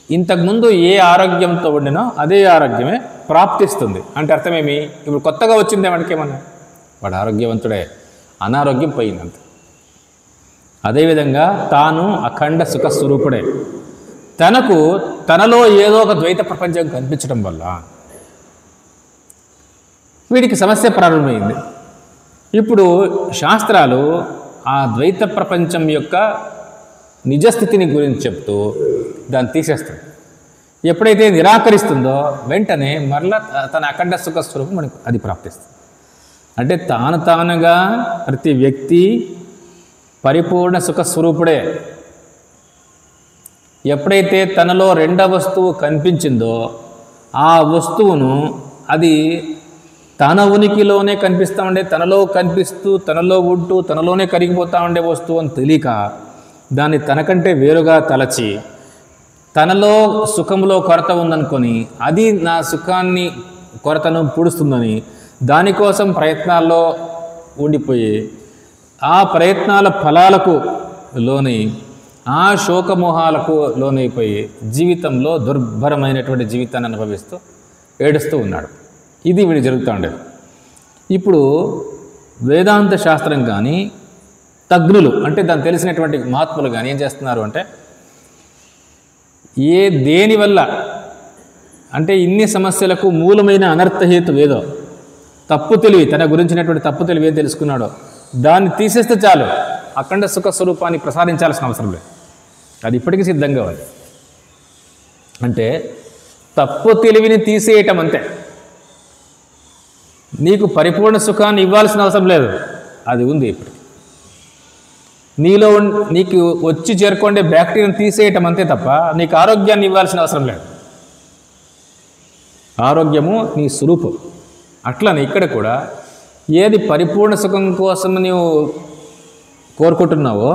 ఇంతకుముందు ఏ ఆరోగ్యంతో ఉండినో అదే ఆరోగ్యమే ప్రాప్తిస్తుంది. అంటే అర్థమేమి? ఇప్పుడు కొత్తగా వచ్చిందే వాడికేమన్నా, వాడు ఆరోగ్యవంతుడే, అనారోగ్యం పోయిందంత. అదేవిధంగా తాను అఖండ సుఖస్వరూపుడే. తనలో ఏదో ఒక ద్వైత ప్రపంచం కనిపించడం వల్ల వీడికి సమస్య ప్రారంభమైంది. ఇప్పుడు శాస్త్రాలు ఆ ద్వైత ప్రపంచం యొక్క నిజస్థితిని గురించి చెప్తూ దాన్ని తీసేస్తుంది. ఎప్పుడైతే నిరాకరిస్తుందో వెంటనే మరలా తన అఖండ సుఖస్వరూపం మనకు అది ప్రాప్తిస్తుంది. అంటే తానుగా ప్రతి వ్యక్తి పరిపూర్ణ సుఖస్వరూపుడే. ఎప్పుడైతే తనలో రెండవ వస్తువు కనిపించిందో ఆ వస్తువును అది తన ఉనికిలోనే కనిపిస్తూ ఉండే, తనలో కనిపిస్తూ తనలో ఉంటూ తనలోనే కరిగిపోతూ ఉండే వస్తువు అని తెలియక దాన్ని తనకంటే వేరుగా తలచి తనలో సుఖంలో కొరత ఉందనుకొని అది నా సుఖాన్ని కొరతను పూడుస్తుందని దానికోసం ప్రయత్నాల్లో ఉండిపోయి ఆ ప్రయత్నాల ఫలాలకు లోనై ఆ శోకమోహాలకు లోనైపోయి జీవితంలో దుర్భరమైనటువంటి జీవితాన్ని అనుభవిస్తూ ఏడుస్తూ ఉన్నాడు. ఇది వీడు జరుగుతూ ఉండేది. ఇప్పుడు వేదాంత శాస్త్రం కానీ తజ్ఞులు అంటే దాన్ని తెలిసినటువంటి మహాత్ములు కానీ ఏం చేస్తున్నారు అంటే దేనివల్ల అంటే ఇన్ని సమస్యలకు మూలమైన అనర్థహేతు ఏదో తప్పు తెలివి, తన గురించినటువంటి తప్పు తెలివి ఏం తెలుసుకున్నాడో దాన్ని తీసేస్తే చాలు, అఖండ సుఖ స్వరూపాన్ని ప్రసాదించాల్సిన అవసరం లేదు. అది ఇప్పటికీ సిద్ధంగా ఉంది. అంటే తప్పు తెలివిని తీసేయటం అంతే. నీకు పరిపూర్ణ సుఖాన్ని ఇవ్వాల్సిన అవసరం లేదు, అది ఉంది ఇప్పటికి. నీకు వచ్చి చేరుకోండే బ్యాక్టీరియాను తీసేయటం అంతే తప్ప నీకు ఆరోగ్యాన్ని ఇవ్వాల్సిన అవసరం లేదు. ఆరోగ్యము నీ స్వరూపం. అట్లనే ఇక్కడ కూడా ఏది పరిపూర్ణ సుఖం కోసం నీవు కోరుకుంటున్నావో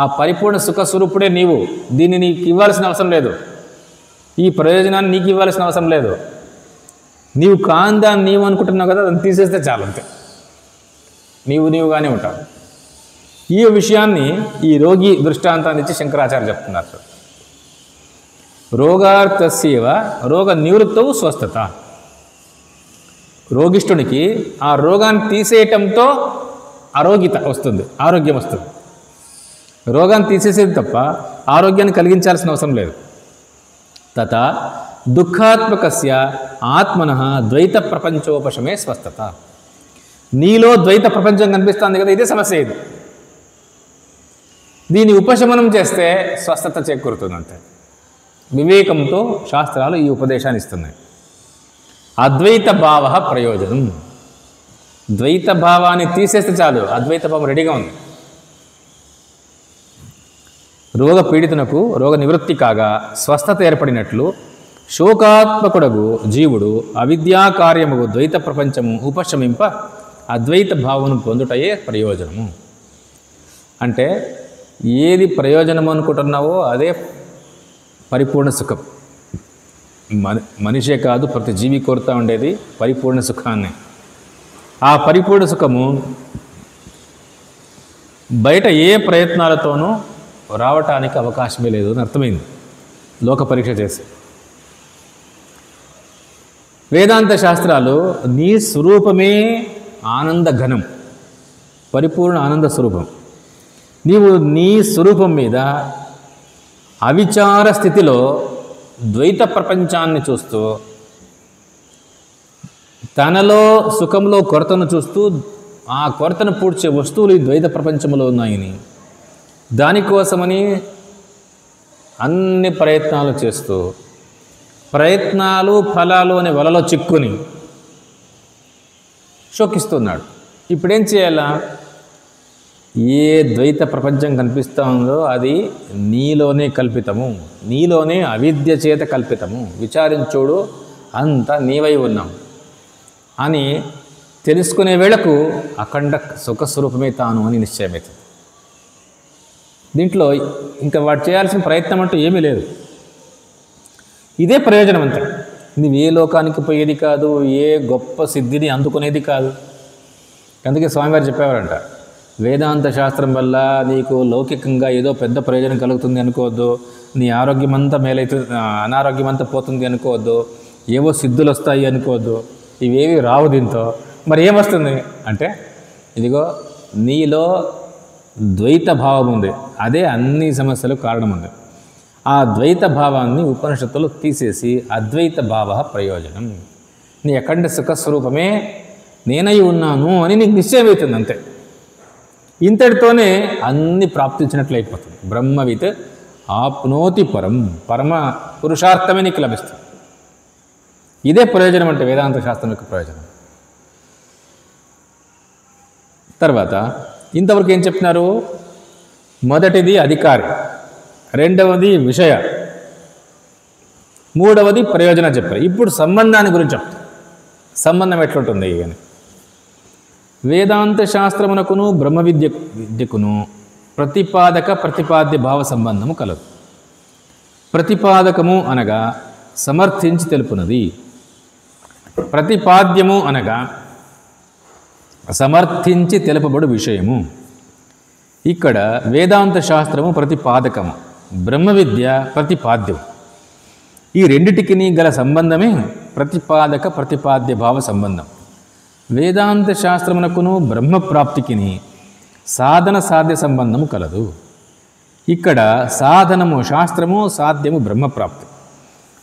ఆ పరిపూర్ణ సుఖ స్వరూపుడే నీవు. దీన్ని నీకు ఇవ్వాల్సిన అవసరం లేదు, ఈ ప్రయోజనాన్ని నీకు ఇవ్వాల్సిన అవసరం లేదు. నీవు కాందాన్ని నీవు అనుకుంటున్నావు కదా, దాన్ని తీసేస్తే చాలు, అంతే. నీవుగానే ఉంటావు. ఈ విషయాన్ని ఈ రోగి దృష్టాంతాన్ని ఇచ్చి శంకరాచార్య చెప్తున్నారు. రోగార్థస్యవ రోగ నివృత్తవు స్వస్థత. రోగిష్ఠునికి ఆ రోగాన్ని తీసేయటంతో ఆరోగ్యం వస్తుంది. రోగాన్ని తీసేసేది తప్ప ఆరోగ్యాన్ని కలిగించాల్సిన అవసరం లేదు. తథా దుఃఖాత్మకస్య ఆత్మనః ద్వైత ప్రపంచోపశమే స్వస్థత. నీలో ద్వైత ప్రపంచం కనిపిస్తుంది కదా, ఇదే సమస్య. ఇది దీన్ని ఉపశమనం చేస్తే స్వస్థత చేకూరుతుంది, అంతే. వివేకంతో శాస్త్రాలు ఈ ఉపదేశాన్ని ఇస్తున్నాయి. అద్వైత భావ ప్రయోజనం. ద్వైత భావాన్ని తీసేస్తే చాలు, అద్వైత భావం రెడీగా ఉంది. రోగ పీడితునకు రోగ నివృత్తి కాగా స్వస్థత ఏర్పడినట్లు శోకాత్మకుడగు జీవుడు అవిద్యా కార్యముగు ద్వైత ప్రపంచము ఉపశమింప అద్వైత భావమును పొందుటయే ప్రయోజనము. అంటే ఏది ప్రయోజనం అనుకుంటున్నావో అదే పరిపూర్ణ సుఖం. మనిషే కాదు ప్రతి జీవి కోరుతూ ఉండేది పరిపూర్ణ సుఖాన్ని. ఆ పరిపూర్ణ సుఖము బయట ఏ ప్రయత్నాలతోనూ రావటానికి అవకాశమే లేదు అని అర్థమైంది లోక పరీక్ష చేసి. వేదాంత శాస్త్రాలు నీ స్వరూపమే ఆనంద ఘనం, పరిపూర్ణ ఆనంద స్వరూపం. నీవు నీ స్వరూపం మీద అవిచార స్థితిలో ద్వైత ప్రపంచాన్ని చూస్తూ, తనలో సుఖంలో కొరతను చూస్తూ, ఆ కొరతను పూడ్చే వస్తువులు ఈ ద్వైత ప్రపంచంలో ఉన్నాయని, దానికోసమని అన్ని ప్రయత్నాలు చేస్తూ, ప్రయత్నాలు ఫలాలు అనే వలలో చిక్కుని శోకిస్తున్నాడు. ఇప్పుడేం చేయాలా? ఏ ద్వైత ప్రపంచం కనిపిస్తూ ఉందో అది నీలోనే కల్పితము, నీలోనే అవిద్య చేత కల్పితము, విచారించోడు అంతా నీవై ఉన్నాం అని తెలుసుకునే వేళకు అఖండ సుఖస్వరూపమే తాను అని నిశ్చయమవుతుంది. దీంట్లో ఇంకా వాడు చేయాల్సిన ప్రయత్నం అంటూ ఏమీ లేదు. ఇదే ప్రయోజనం అంతే. ఇది ఏ లోకానికి పోయేది కాదు, ఏ గొప్ప సిద్ధిని అందుకునేది కాదు. అందుకే స్వామివారు చెప్పేవారంట, వేదాంత శాస్త్రం వల్ల నీకు లౌకికంగా ఏదో పెద్ద ప్రయోజనం కలుగుతుంది అనుకోవద్దు, నీ ఆరోగ్యం అంతా మేలైతుంది, అనారోగ్యం అంతా పోతుంది అనుకోవద్దు, ఏవో సిద్ధులు వస్తాయి అనుకోవద్దు, ఇవేవి రావు. దీంతో మరి ఏమొస్తుంది అంటే, ఇదిగో నీలో ద్వైత భావం ఉంది, అదే అన్ని సమస్యలకు కారణం ఉంది. ఆ ద్వైత భావాన్ని ఉపనిషత్తులు తీసేసి అద్వైత భావ ప్రయోజనం, నీ అఖండ సుఖస్వరూపమే నేనై ఉన్నాను అని నీకు నిశ్చయమవుతుంది అంతే. ఇంతటితోనే అన్ని ప్రాప్తించినట్లు అయిపోతుంది. బ్రహ్మవిత్ ఆప్నోతి పరం, పరమ పురుషార్థమే నీకు లభిస్తుంది. ఇదే ప్రయోజనం అంటే వేదాంత శాస్త్రం యొక్క ప్రయోజనం. తర్వాత ఇంతవరకు ఏం చెప్తున్నారు? మొదటిది అధికారి, రెండవది విషయ, మూడవది ప్రయోజనం చెప్పారు. ఇప్పుడు సంబంధాన్ని గురించి చెప్తారు. సంబంధం ఎట్లుంటుంది అని. వేదాంత శాస్త్రమునకును బ్రహ్మ విద్యకును ప్రతిపాదక ప్రతిపాద్య భావ సంబంధము కలదు. ప్రతిపాదకము అనగా సమర్థించి తెలుపునది, ప్రతిపాద్యము అనగా సమర్థించి తెలుపబడు విషయము. ఇక్కడ వేదాంత శాస్త్రము ప్రతిపాదకము, బ్రహ్మ విద్య ప్రతిపాద్యము. ఈ రెండిటికి గల సంబంధమే ప్రతిపాదక ప్రతిపాద్య భావ సంబంధం. వేదాంత శాస్త్రమునకును బ్రహ్మప్రాప్తికిని సాధన సాధ్య సంబంధము కలదు. ఇక్కడ సాధనము శాస్త్రము, సాధ్యము బ్రహ్మప్రాప్తి.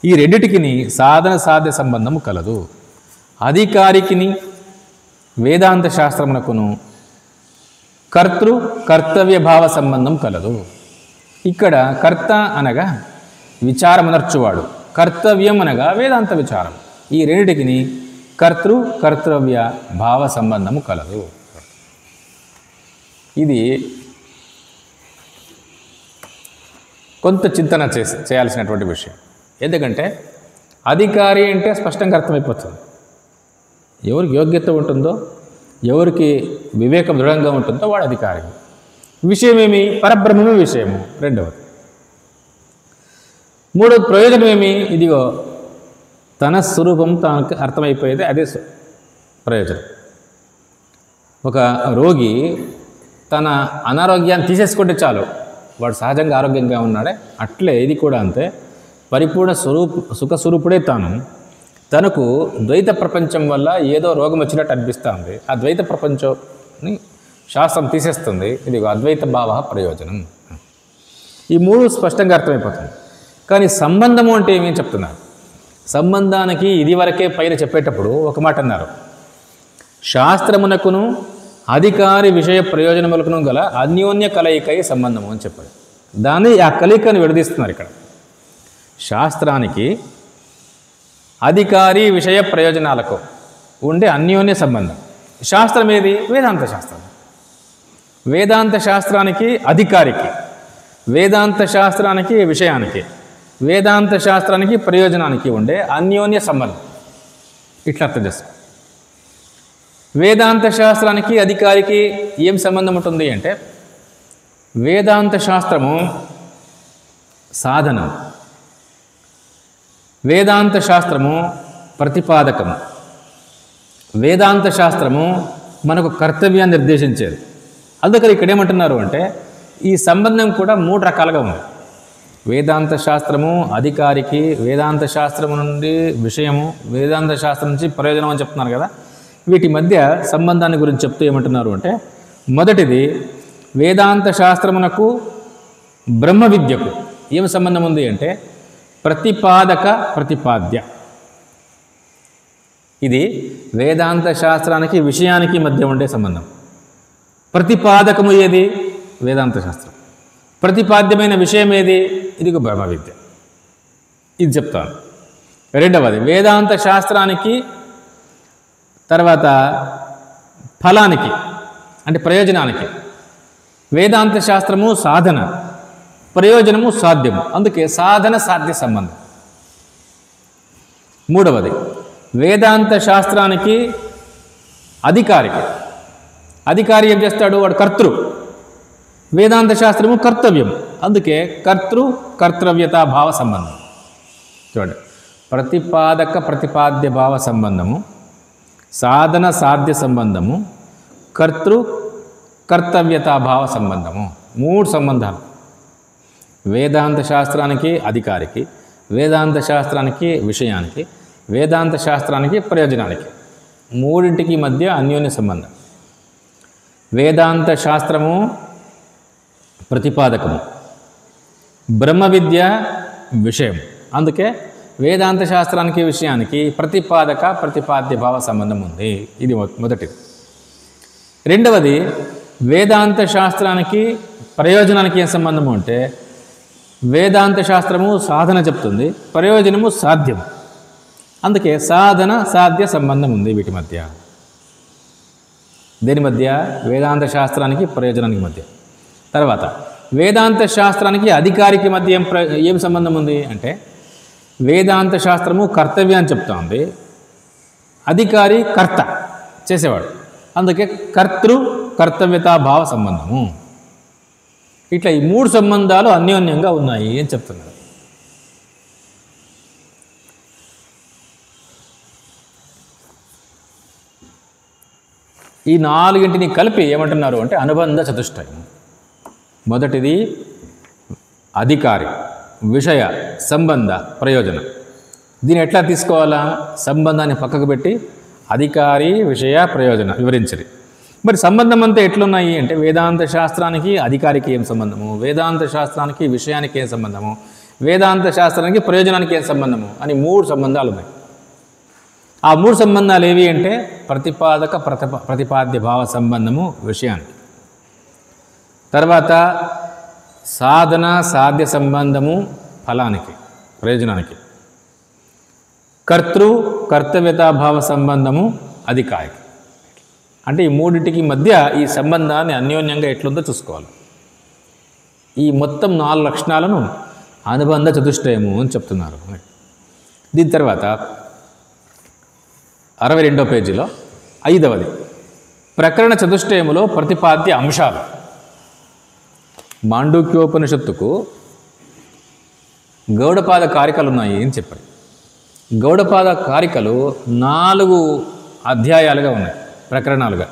ఈ రెండిటికి సాధన సాధ్య సంబంధము కలదు. అధికారికిని వేదాంత శాస్త్రమునకును కర్తృ కర్తవ్య భావ సంబంధం కలదు. ఇక్కడ కర్త అనగా విచారమునర్చువాడు, కర్తవ్యం అనగా వేదాంత విచారం. ఈ రెండిటికి కర్తృ కర్తవ్య భావ సంబంధము కలదు. ఇది కొంత చింతన చేయాల్సినటువంటి విషయం. ఎందుకంటే అధికారి అంటే స్పష్టంగా అర్థమైపోతుంది. ఎవరికి యోగ్యత ఉంటుందో, ఎవరికి వివేకం దృఢంగా ఉంటుందో వాడు అధికారి. విషయమేమి? పరబ్రహ్మమే విషయము రెండవది. మూడవది ప్రయోజనమేమి? ఇదిగో తన స్వరూపం తనకు అర్థమైపోయేది, అదే ప్రయోజనం. ఒక రోగి తన అనారోగ్యాన్ని తీసేసుకుంటే చాలు, వాడు సహజంగా ఆరోగ్యంగా ఉన్నాడే. అట్లే ఇది కూడా అంతే. పరిపూర్ణ సుఖస్వరూపుడే తాను. తనకు ద్వైత ప్రపంచం వల్ల ఏదో రోగం వచ్చినట్టు అనిపిస్తుంది. ఆ ద్వైత ప్రపంచాన్ని శాస్త్రం తీసేస్తుంది. ఇది అద్వైత భావ ప్రయోజనం. ఈ మూడు స్పష్టంగా అర్థమైపోతుంది. కానీ సంబంధము అంటే ఏమేమి చెప్తున్నారు? సంబంధానికి ఇదివరకే పైన చెప్పేటప్పుడు ఒక మాట అన్నారు, శాస్త్రమునకును అధికారి విషయ ప్రయోజనములకును గల అన్యోన్య కలయికై సంబంధము అని చెప్పాడు. దాన్ని ఆ కలయికను విడదీస్తున్నారు ఇక్కడ. శాస్త్రానికి అధికారి విషయ ప్రయోజనాలకు ఉండే అన్యోన్య సంబంధం. శాస్త్రం ఏది? వేదాంత శాస్త్రం. వేదాంత శాస్త్రానికి అధికారికి, వేదాంత శాస్త్రానికి విషయానికి, వేదాంత శాస్త్రానికి ప్రయోజనానికి ఉండే అన్యోన్య సంబంధం. ఇట్లా అర్థం చేసుకో. వేదాంత శాస్త్రానికి అధికారికి ఏం సంబంధం ఉంటుంది అంటే, వేదాంత శాస్త్రము సాధనం, వేదాంత శాస్త్రము ప్రతిపాదకము. వేదాంత శాస్త్రము మనకు కర్తవ్యాన్ని నిర్దేశించేది. అందుకని ఇక్కడ ఏమంటున్నారు అంటే ఈ సంబంధం కూడా 3 రకాలుగా ఉంది. వేదాంత శాస్త్రము అధికారికి, వేదాంత శాస్త్రము నుండి విషయము, వేదాంత శాస్త్రం నుంచి ప్రయోజనం అని చెప్తున్నారు కదా. వీటి మధ్య సంబంధాన్ని గురించి చెప్తూ ఏమంటున్నారు అంటే మొదటిది వేదాంత శాస్త్రమునకు బ్రహ్మ విద్యకు ఏం సంబంధం ఉంది అంటే ప్రతిపాదక ప్రతిపాద్య. ఇది వేదాంత శాస్త్రానికి విషయానికి మధ్య ఉండే సంబంధం. ప్రతిపాదకము ఏది? వేదాంత శాస్త్రం. ప్రతిపాద్యమైన విషయం ఏది? ఇదిగో బ్రహ్మ విద్య. ఇది చెప్తాను. రెండవది వేదాంత శాస్త్రానికి తర్వాత ఫలానికి అంటే ప్రయోజనానికి. వేదాంత శాస్త్రము సాధన, ప్రయోజనము సాధ్యము. అందుకే సాధన సాధ్య సంబంధం. మూడవది వేదాంత శాస్త్రానికి అధికారికి. అధికారి ఏం చేస్తాడు? వాడు కర్తృ. వేదాంత శాస్త్రము కర్తవ్యం. అందుకే కర్తృ కర్తవ్యతా భావ సంబంధం. చూడండి, ప్రతిపాదక ప్రతిపాద్య భావ సంబంధము, సాధన సాధ్య సంబంధము, కర్తృ కర్తవ్యతా భావ సంబంధము. 3 సంబంధాలు. వేదాంత శాస్త్రానికి అధికారికి, వేదాంత శాస్త్రానికి విషయానికి, వేదాంత శాస్త్రానికి ప్రయోజనానికి. 3ంటికి మధ్య అన్యోన్య సంబంధం. వేదాంత శాస్త్రము ప్రతిపాదకము, బ్రహ్మ విద్య విషయం. అందుకే వేదాంత శాస్త్రానికి విషయానికి ప్రతిపాదక ప్రతిపాద్య భావ సంబంధం ఉంది. ఇది మొదటిది. రెండవది వేదాంత శాస్త్రానికి ప్రయోజనానికి ఏం సంబంధము అంటే వేదాంత శాస్త్రము సాధన చెప్తుంది, ప్రయోజనము సాధ్యం. అందుకే సాధన సాధ్య సంబంధం ఉంది వీటి మధ్య. దేని మధ్య? వేదాంత శాస్త్రానికి ప్రయోజనానికి మధ్య. తర్వాత వేదాంత శాస్త్రానికి అధికారికి మధ్య ఏం సంబంధం ఉంది అంటే వేదాంత శాస్త్రము కర్తవ్యాన్ని చెప్తా ఉంది, అధికారి కర్త చేసేవాడు. అందుకే కర్తృ కర్తవ్యతా భావ సంబంధము. ఇట్లా ఈ 3 సంబంధాలు అన్యోన్యంగా ఉన్నాయి అని చెప్తున్నారు. ఈ 4ంటిని కలిపి ఏమంటున్నారు అంటే అనుబంధ చతుష్టయం. మొదటిది అధికారి, విషయ, సంబంధ, ప్రయోజనం. దీన్ని ఎట్లా తీసుకోవాలా? సంబంధాన్ని పక్కకు పెట్టి అధికారి, విషయ, ప్రయోజనం వివరించరు. మరి సంబంధం అంతా ఎట్లున్నాయి అంటే వేదాంత శాస్త్రానికి అధికారికి ఏం సంబంధము, వేదాంత శాస్త్రానికి విషయానికి ఏం సంబంధము, వేదాంత శాస్త్రానికి ప్రయోజనానికి ఏం సంబంధము అని 3 సంబంధాలు ఉన్నాయి. ఆ 3 సంబంధాలు ఏవి అంటే ప్రతిపాదక ప్రతిపాద్య భావ సంబంధము విషయానికి, తర్వాత సాధన సాధ్య సంబంధము ఫలానికి ప్రయోజనానికి, కర్తృ కర్తవ్యతా భావ సంబంధము అధికారికి. అంటే ఈ 3ంటికి మధ్య ఈ సంబంధాన్ని అన్యోన్యంగా ఎట్లుందో చూసుకోవాలి. ఈ మొత్తం 4 లక్షణాలను అనుబంధ చతుష్టయము అని చెప్తున్నారు. దీని తర్వాత 62వ పేజీలో 5వది ప్రకరణ చతుష్టయములో ప్రతిపాద్య అంశాలు. మాండూక్యోపనిషత్తుకు గౌడపాద కారికలు ఉన్నాయి అని చెప్పారు. గౌడపాద కారికలు 4 అధ్యాయాలుగా ఉన్నాయి, ప్రకరణాలుగా.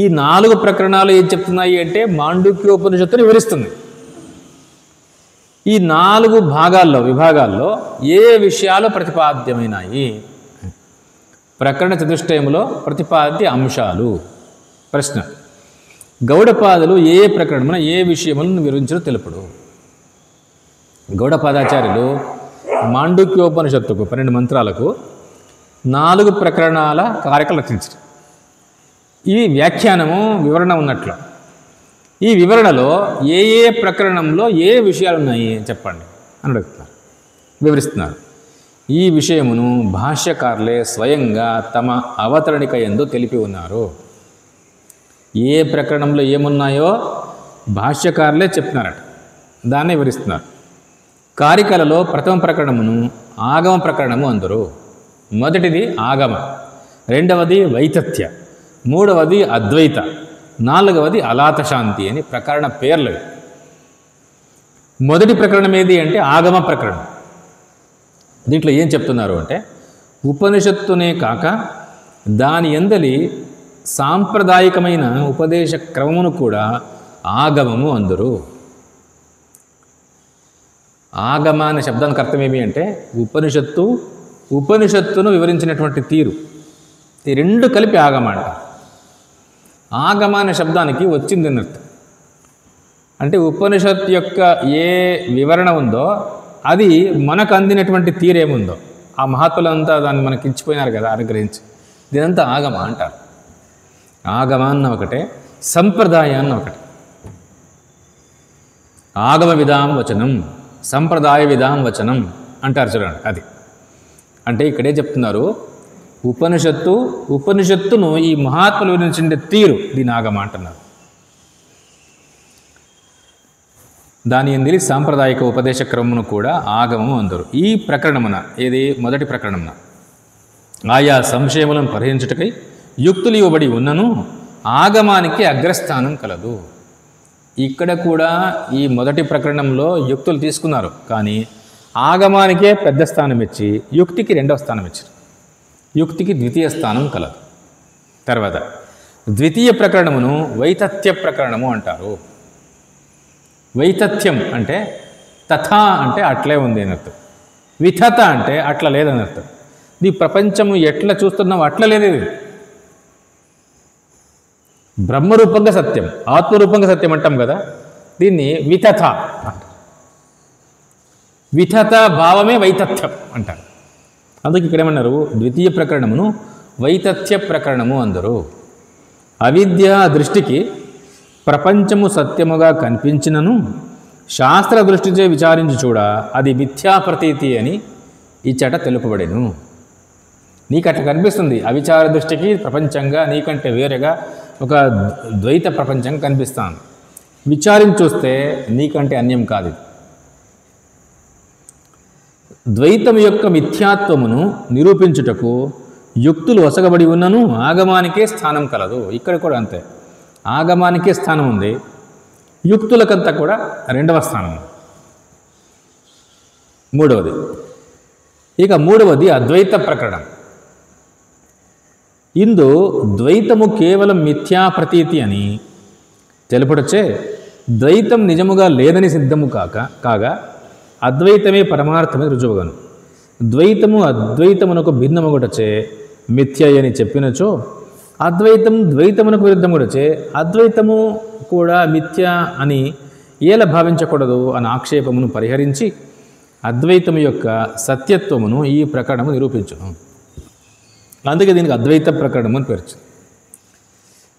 ఈ 4 ప్రకరణాలు ఏం చెప్తున్నాయి అంటే మాండూక్యోపనిషత్తుని వివరిస్తుంది. ఈ 4 విభాగాల్లో ఏ విషయాలు ప్రతిపాద్యమైనాయి? ప్రకరణ చతుష్టయములో ప్రతిపాద్య అంశాలు. ప్రశ్న: గౌడపాదులు ఏ ప్రకరణమున ఏ విషయములను వివరించడం తెలుపుడు? గౌడపాదాచార్యులు మాండూక్యోపనిషత్తుకు 12 మంత్రాలకు 4 ప్రకరణాల కారికలు రచించారు. ఈ వ్యాఖ్యానము వివరణ ఉన్నట్లు. ఈ వివరణలో ఏ ప్రకరణంలో ఏ విషయాలు ఉన్నాయి చెప్పండి అని అడుగుతున్నారు, వివరిస్తున్నారు. ఈ విషయమును భాష్యకారులే స్వయంగా తమ అవతరణిక యందు తెలిపి ఉన్నారు. ఏ ప్రకరణంలో ఏమున్నాయో భాష్యకారులే చెప్తున్నారట, దాన్నే వివరిస్తున్నారు. కారికలలో ప్రథమ ప్రకరణమును ఆగమ ప్రకరణము అందరు. మొదటిది ఆగమ, రెండవది వైతథ్య, మూడవది అద్వైత, నాలుగవది అలాత శాంతి అని ప్రకరణ పేర్లు. మొదటి ప్రకరణం ఏది అంటే ఆగమ ప్రకరణం. దీంట్లో ఏం చెప్తున్నారు అంటే ఉపనిషత్తునే కాక దాని యందలి సాంప్రదాయకమైన ఉపదేశ క్రమమును కూడా ఆగమము అందరు. ఆగమ అనే శబ్దానికి అర్థం ఏమి అంటే ఉపనిషత్తును వివరించినటువంటి తీరు, ఈ రెండు కలిపి ఆగమ అంటారు. ఆగమ అనే శబ్దానికి వచ్చింది అర్థం అంటే ఉపనిషత్తు యొక్క ఏ వివరణ ఉందో అది మనకు అందినటువంటి తీరేముందో ఆ మహాత్ములంతా దాన్ని మనకి ఇచ్చిపోయినారు కదా అనుగ్రహించి, దీనంతా ఆగమ అంటారు. ఆగమ అన్న ఒకటే, సంప్రదాయ అన్న ఒకటే. ఆగమ విధాం వచనం, సంప్రదాయ విధాం వచనం అంటారు చూడండి. అది అంటే ఇక్కడే చెప్తున్నారు ఉపనిషత్తును ఈ మహాత్ములు వివరించే తీరు దీని ఆగమ అంటున్నారు. దాని ఎందిలి సాంప్రదాయిక ఉపదేశ క్రమమును కూడా ఆగమము అందరు. ఈ ప్రకరణమున ఏది మొదటి ప్రకరణమున ఆయా సంశయములను పరిహరించుటకై యుక్తులు ఇవ్వబడి ఉన్నను ఆగమానికి అగ్రస్థానం కలదు. ఇక్కడ కూడా ఈ మొదటి ప్రకరణంలో యుక్తులు తీసుకున్నారు, కానీ ఆగమానికే పెద్ద స్థానం ఇచ్చి యుక్తికి రెండవ స్థానం ఇచ్చారు. యుక్తికి ద్వితీయ స్థానం కలదు. తర్వాత ద్వితీయ ప్రకరణమును వైతథ్య ప్రకరణము అంటారు. వైతథ్యం అంటే తథా అంటే అట్లే ఉంది అని అర్థం, విథత అంటే అట్లా లేదని అర్థం. ఈ ప్రపంచము ఎట్లా చూస్తున్నావు అట్లా లేదు. బ్రహ్మరూపంగా సత్యం, ఆత్మరూపంగా సత్యం అంటాం కదా, దీన్ని విథత అంటారు. విథత భావమే వైతథ్యం అంటారు. అందుకే ఇక్కడ ఏమన్నారు, ద్వితీయ ప్రకరణమును వైతథ్య ప్రకరణము అందరు. అవిద్య దృష్టికి ప్రపంచము సత్యముగా కనిపించినను శాస్త్ర దృష్టిచే విచారించి చూడ అది మిథ్యా ప్రతీతి అని ఇచ్చట తెలుపబడెను. నీకు అట్లా కనిపిస్తుంది, అవిచార దృష్టికి ప్రపంచంగా నీకంటే వేరేగా ఒక ద్వైత ప్రపంచం కనిపిస్తాను. విచారించి చూస్తే నీకంటే అన్యం కాదు. ద్వైతం యొక్క మిథ్యాత్వమును నిరూపించుటకు యుక్తులు వసగబడి ఉన్నను ఆగమానికే స్థానం కలదు. ఇక్కడ కూడా అంతే, ఆగమానికే స్థానం ఉంది, యుక్తులకంతా కూడా రెండవ స్థానం. మూడవది అద్వైత ప్రకరణం. ఇందు ద్వైతము కేవలం మిథ్యా ప్రతీతి అని తెలుపుటచే ద్వైతం నిజముగా లేదని సిద్ధము కాగా అద్వైతమే పరమార్థమే రుజువుగాను. ద్వైతము అద్వైతమునకు భిన్నమగుటచే మిథ్య అని చెప్పినచో అద్వైతం ద్వైతమునకు విరుద్ధముడచే అద్వైతము కూడా మిథ్య అని ఏల భావించకూడదు అన్న ఆక్షేపమును పరిహరించి అద్వైతము యొక్క సత్యత్వమును ఈ ప్రకరణము నిరూపించును. అందుకే దీనికి అద్వైత ప్రకరణము అని పేర్చు.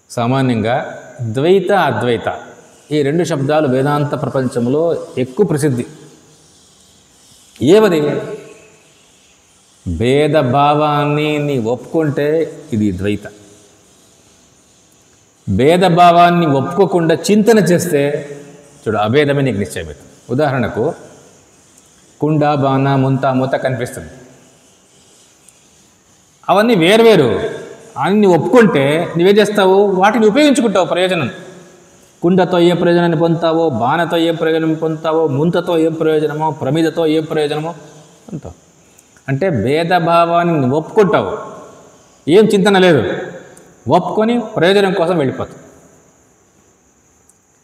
సామాన్యంగా ద్వైత అద్వైత ఈ రెండు శబ్దాలు వేదాంత ప్రపంచంలో ఎక్కువ ప్రసిద్ధి. ఏమది భేదభావాన్ని నీ ఒప్పుకుంటే ఇది ద్వైత, భేదభావాన్ని ఒప్పుకోకుండా చింతన చేస్తే చూడు అభేదమే నీకు నిశ్చయమవుతుంది. ఉదాహరణకు కుండ, బాణ, ముంత, మూత కనిపిస్తుంది, అవన్నీ వేరువేరు అన్ని ఒప్పుకుంటే నువ్వేం చేస్తావు, వాటిని ఉపయోగించుకుంటావు ప్రయోజనం. కుండతో ఏ ప్రయోజనాన్ని పొందుతావో, బాణతో ఏ ప్రయోజనం పొందుతావో, ముంతతో ఏం ప్రయోజనమో, ప్రమిదతో ఏం ప్రయోజనమో పొందుతావు. అంటే భేదభావాన్ని ఒప్పుకుంటావు, ఏం చింతన లేదు, ఒప్పుకొని ప్రయోజనం కోసం వెళ్ళిపోతావు.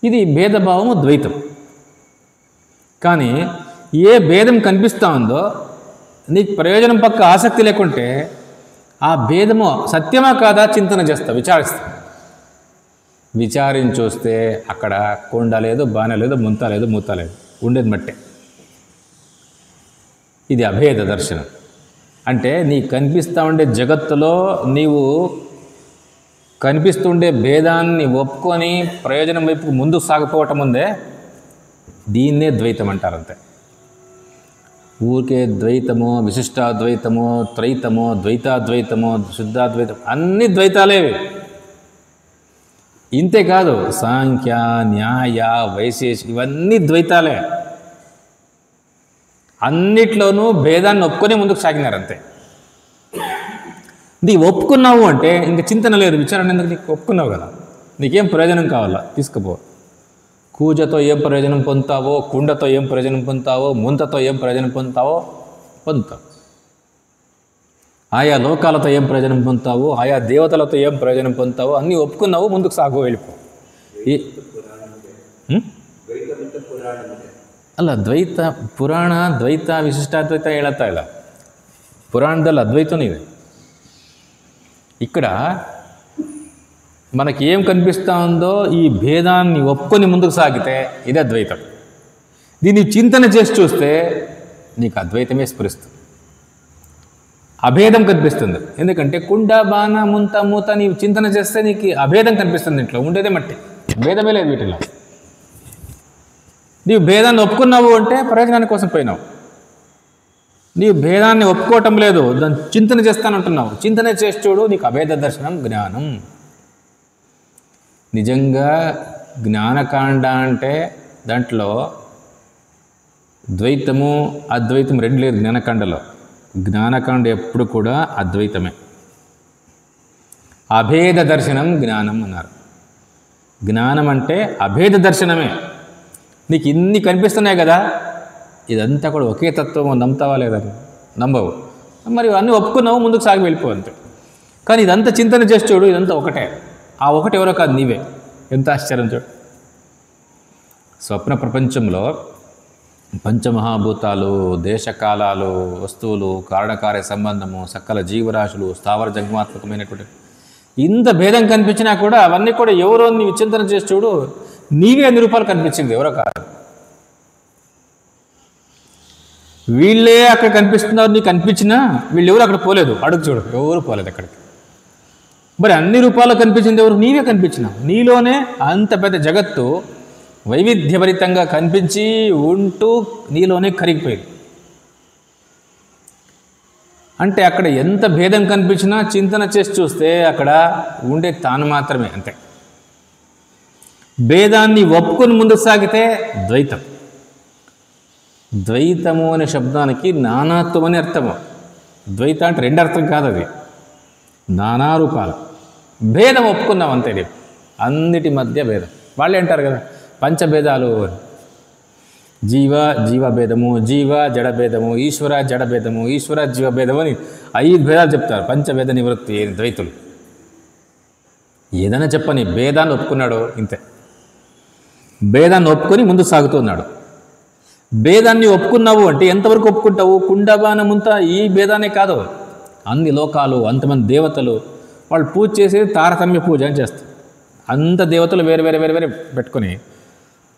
ఇది భేదభావము ద్వైతం. కానీ ఏ భేదం కనిపిస్తూ ఉందో నీకు ప్రయోజనం పక్క ఆసక్తి లేకుంటే ఆ భేదము సత్యమా కాదా చింతన చేస్తావు, విచారిస్తావు. విచారించొస్తే అక్కడ కొండ లేదు, బాణ లేదు, ముంత లేదు, మూత లేదు, ఉండేది మట్టే. ఇది అభేద దర్శనం. అంటే నీకు కనిపిస్తూ ఉండే జగత్తులో నీవు కనిపిస్తుండే భేదాన్ని ఒప్పుకొని ప్రయోజనం వైపు ముందుకు సాగిపోవటం ఉందే, దీన్నే ద్వైతం అంటారు. అంతే. ఊరికే ద్వైతమో, విశిష్టాద్వైతమో, త్రైతమో, ద్వైతాద్వైతమో, శుద్ధాద్వైతం అన్ని ద్వైతాలేవి. ఇంతేకాదు సాంఖ్య, న్యాయ, వైశేషిక ఇవన్నీ ద్వైతాలే. అన్నిట్లోనూ భేదాన్ని ఒప్పుకొని ముందుకు సాగినారు. అంతే. ఇది ఒప్పుకున్నావు అంటే ఇంక చింతన లేదు, విచారణ ఎందుకు, నీకు ఒప్పుకున్నావు కదా, నీకేం ప్రయోజనం కావాలా తీసుకుపో. కూజతో ఏం ప్రయోజనం పొందుతావో, కుండతో ఏం ప్రయోజనం పొందుతావో, ముంతతో ఏం ప్రయోజనం పొందుతావో పొందుతావు. ఆయా లోకాలతో ఏం ప్రయోజనం పొందుతావు, ఆయా దేవతలతో ఏం ప్రయోజనం పొందుతావు అన్నీ ఒప్పుకున్నావు, ముందుకు సాగు, వెళ్ళిపో. ಅಲ್ಲ ದ್ವೈತ ಪುರಾಣ ದ್ವೈತ ವಿಶಿಷ್ಟಾದ್ವೈತ ಹೇಳತ್ತಾ ಇಲ್ಲ, పురాణದಲ್ಲಿ అద్వైతం ಇದೆ. ఇక్కడ మనకి ఏం కనిపిస్తూ ఉందో ఈ భేదాన్ని ఒప్పుకొని ముందుకు సాగితే ఇది అద్వైతం. దీన్ని చింతన చేసి చూస్తే నీకు అద్వైతమే స్ఫురిస్తుంది, అభేదం కనిపిస్తుంది. ఎందుకంటే కుండ బాణ ముంత మూత నీవు చింతన చేస్తే నీకు అభేదం కనిపిస్తుంది. ఇంట్లో ఉండేదే మట్టి, భేదమే లేదు వీటిలో. నీవు భేదాన్ని ఒప్పుకున్నావు అంటే ప్రయోజనాని కోసం పోయినావు. నీవు భేదాన్ని ఒప్పుకోవటం లేదు, దాన్ని చింతన చేస్తానంటున్నావు. చింతన చేసి చూడు, నీకు అభేద దర్శనం జ్ఞానం. నిజంగా జ్ఞానకాండ అంటే దాంట్లో ద్వైతము అద్వైతం రెండు లేదు. జ్ఞానకాండలో జ్ఞానకాండ ఎప్పుడు కూడా అద్వైతమే. అభేద దర్శనం జ్ఞానం అన్నారు. జ్ఞానం అంటే అభేద దర్శనమే. నీకు ఇన్ని కనిపిస్తున్నాయి కదా, ఇదంతా కూడా ఒకే తత్వం, నమ్ముతావా లేదని? నమ్మవు. మరి అన్నీ ఒప్పుకున్నావు, ముందుకు సాగి వెళ్ళిపో అంతే. కానీ ఇదంతా చింతన చేసి చూడు, ఇదంతా ఒకటే. ఆ ఒకటి ఎవరో కాదు, నీవే. ఎంత ఆశ్చర్యం చూడు. స్వప్న ప్రపంచంలో పంచమహాభూతాలు, దేశకాలాలు, వస్తువులు, కారణకార్య సంబంధము, సకల జీవరాశులు, స్థావర జంగమాత్మకమైనటువంటి ఇంత భేదం కనిపించినా కూడా అవన్నీ కూడా ఎవరో నీవు చింతన చేసి చూడు, నీవే అన్ని రూపాలు కనిపించింది, ఎవరో కాదు. వీళ్ళే అక్కడ కనిపిస్తున్నారు, నీకు కనిపించినా వీళ్ళు ఎవరు అక్కడ పోలేదు. అడుగు చూడు, ఎవరు పోలేదు అక్కడికి. మరి అన్ని రూపాలు కనిపించింది ఎవరు? నీవే కనిపించినావు. నీలోనే అంత పెద్ద జగత్తు వైవిధ్యభరితంగా కనిపించి ఉంటూ నీలోనే కరిగిపోయింది. అంటే అక్కడ ఎంత భేదం కనిపించినా చింతన చేసి చూస్తే అక్కడ ఉండే తాను మాత్రమే, అంతే. భేదాన్ని ఒప్పుకొని ముందుకు సాగితే ద్వైతం. ద్వైతము అనే శబ్దానికి నానాత్వం అని అర్థము. ద్వైత అంటే రెండు అర్థం కాదు, అది నానా రూపాలు. భేదం ఒప్పుకున్నాం అంతే. అన్నిటి మధ్య భేదం. వాళ్ళే అంటారు కదా పంచభేదాలు, జీవభేదము, జీవ జడభేదము, ఈశ్వర జడభేదము, ఈశ్వర జీవభేదము అని 5 భేదాలు చెప్తారు. పంచభేద నివృత్తి ద్వైతులు. ఏదైనా చెప్పని భేదాన్ని ఒప్పుకున్నాడు, ఇంతే. భేదాన్ని ఒప్పుకొని ముందు సాగుతున్నాడు. భేదాన్ని ఒప్పుకున్నావు అంటే ఎంతవరకు ఒప్పుకుంటావు? కుండబాణముంతా ఈ భేదానే కాదు, అన్ని లోకాలు, అంతమంది దేవతలు, వాళ్ళు పూజ చేసేది తారతమ్య పూజ అని చేస్తారు. అంత దేవతలు వేరే వేరే వేరే వేరే పెట్టుకొని